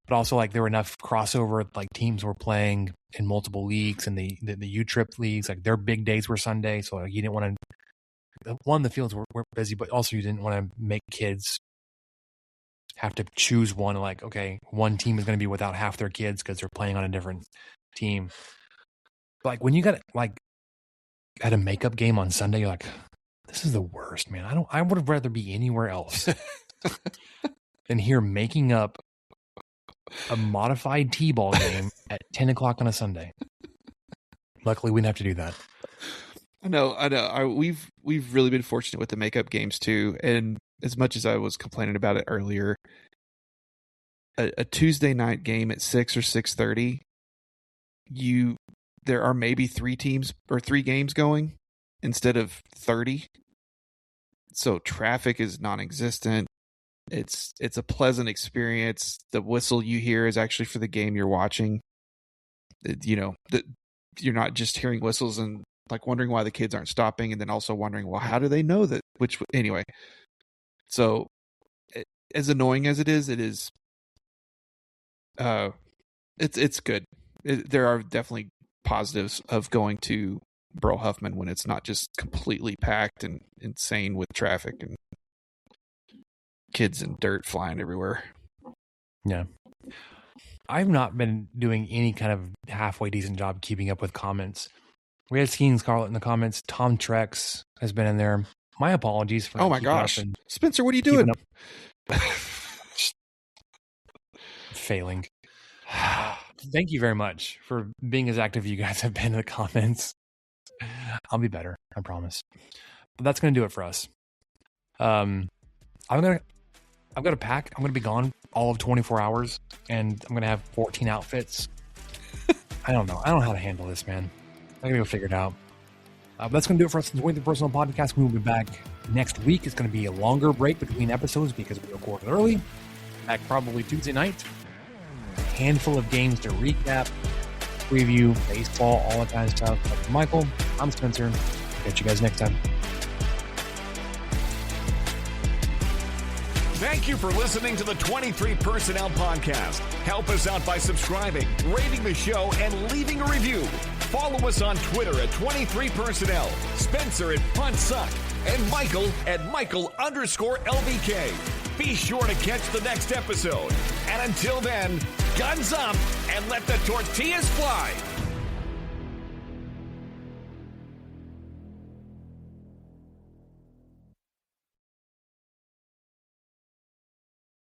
But also like there were enough crossover, like teams were playing in multiple leagues and the U-Trip leagues, like their big days were Sunday. So like, you didn't want to, the fields were busy, but also you didn't want to make kids have to choose one. Like, okay, one team is going to be without half their kids because they're playing on a different team. But like when you got like had a makeup game on Sunday, you're like, this is the worst, man. I would have rather be anywhere else than here making up a modified T-ball game at 10 o'clock on a Sunday. Luckily, we didn't have to do that. I know. We've really been fortunate with the makeup games too. And as much as I was complaining about it earlier, a Tuesday night game at 6 or 6:30, there are maybe 3 teams or 3 games going instead of 30. So traffic is non-existent. It's a pleasant experience. The whistle you hear is actually for the game you're watching. You're not just hearing whistles and like wondering why the kids aren't stopping, and then also wondering, well, how do they know that? Anyway. So, as annoying as it is, it's good. There are definitely positives of going to Burl Huffman when it's not just completely packed and insane with traffic and kids and dirt flying everywhere. Yeah. I've not been doing any kind of halfway decent job keeping up with comments. We had Skiing Scarlet in the comments. Tom Trex has been in there. My apologies for Oh not my keeping up gosh. and Spencer, what are you doing? failing. Thank you very much for being as active as you guys have been in the comments. I'll be better, I promise. But that's going to do it for us. I've got a pack. I'm going to be gone all of 24 hours, and I'm going to have 14 outfits. I don't know. I don't know how to handle this, man. I'm going to go figure it out. But that's going to do it for us in the 23 Personal Podcast. We will be back next week. It's going to be a longer break between episodes because we recorded early. Back probably Tuesday night. A handful of games to recap, preview, baseball, all that kind of stuff. But for Michael, I'm Spencer. Catch you guys next time. Thank you for listening to the 23 Personnel Podcast. Help us out by subscribing, rating the show, and leaving a review. Follow us on Twitter at 23 Personnel, Spencer at Punt Suck, and Michael at Michael_LVK. Be sure to catch the next episode. And until then, guns up and let the tortillas fly.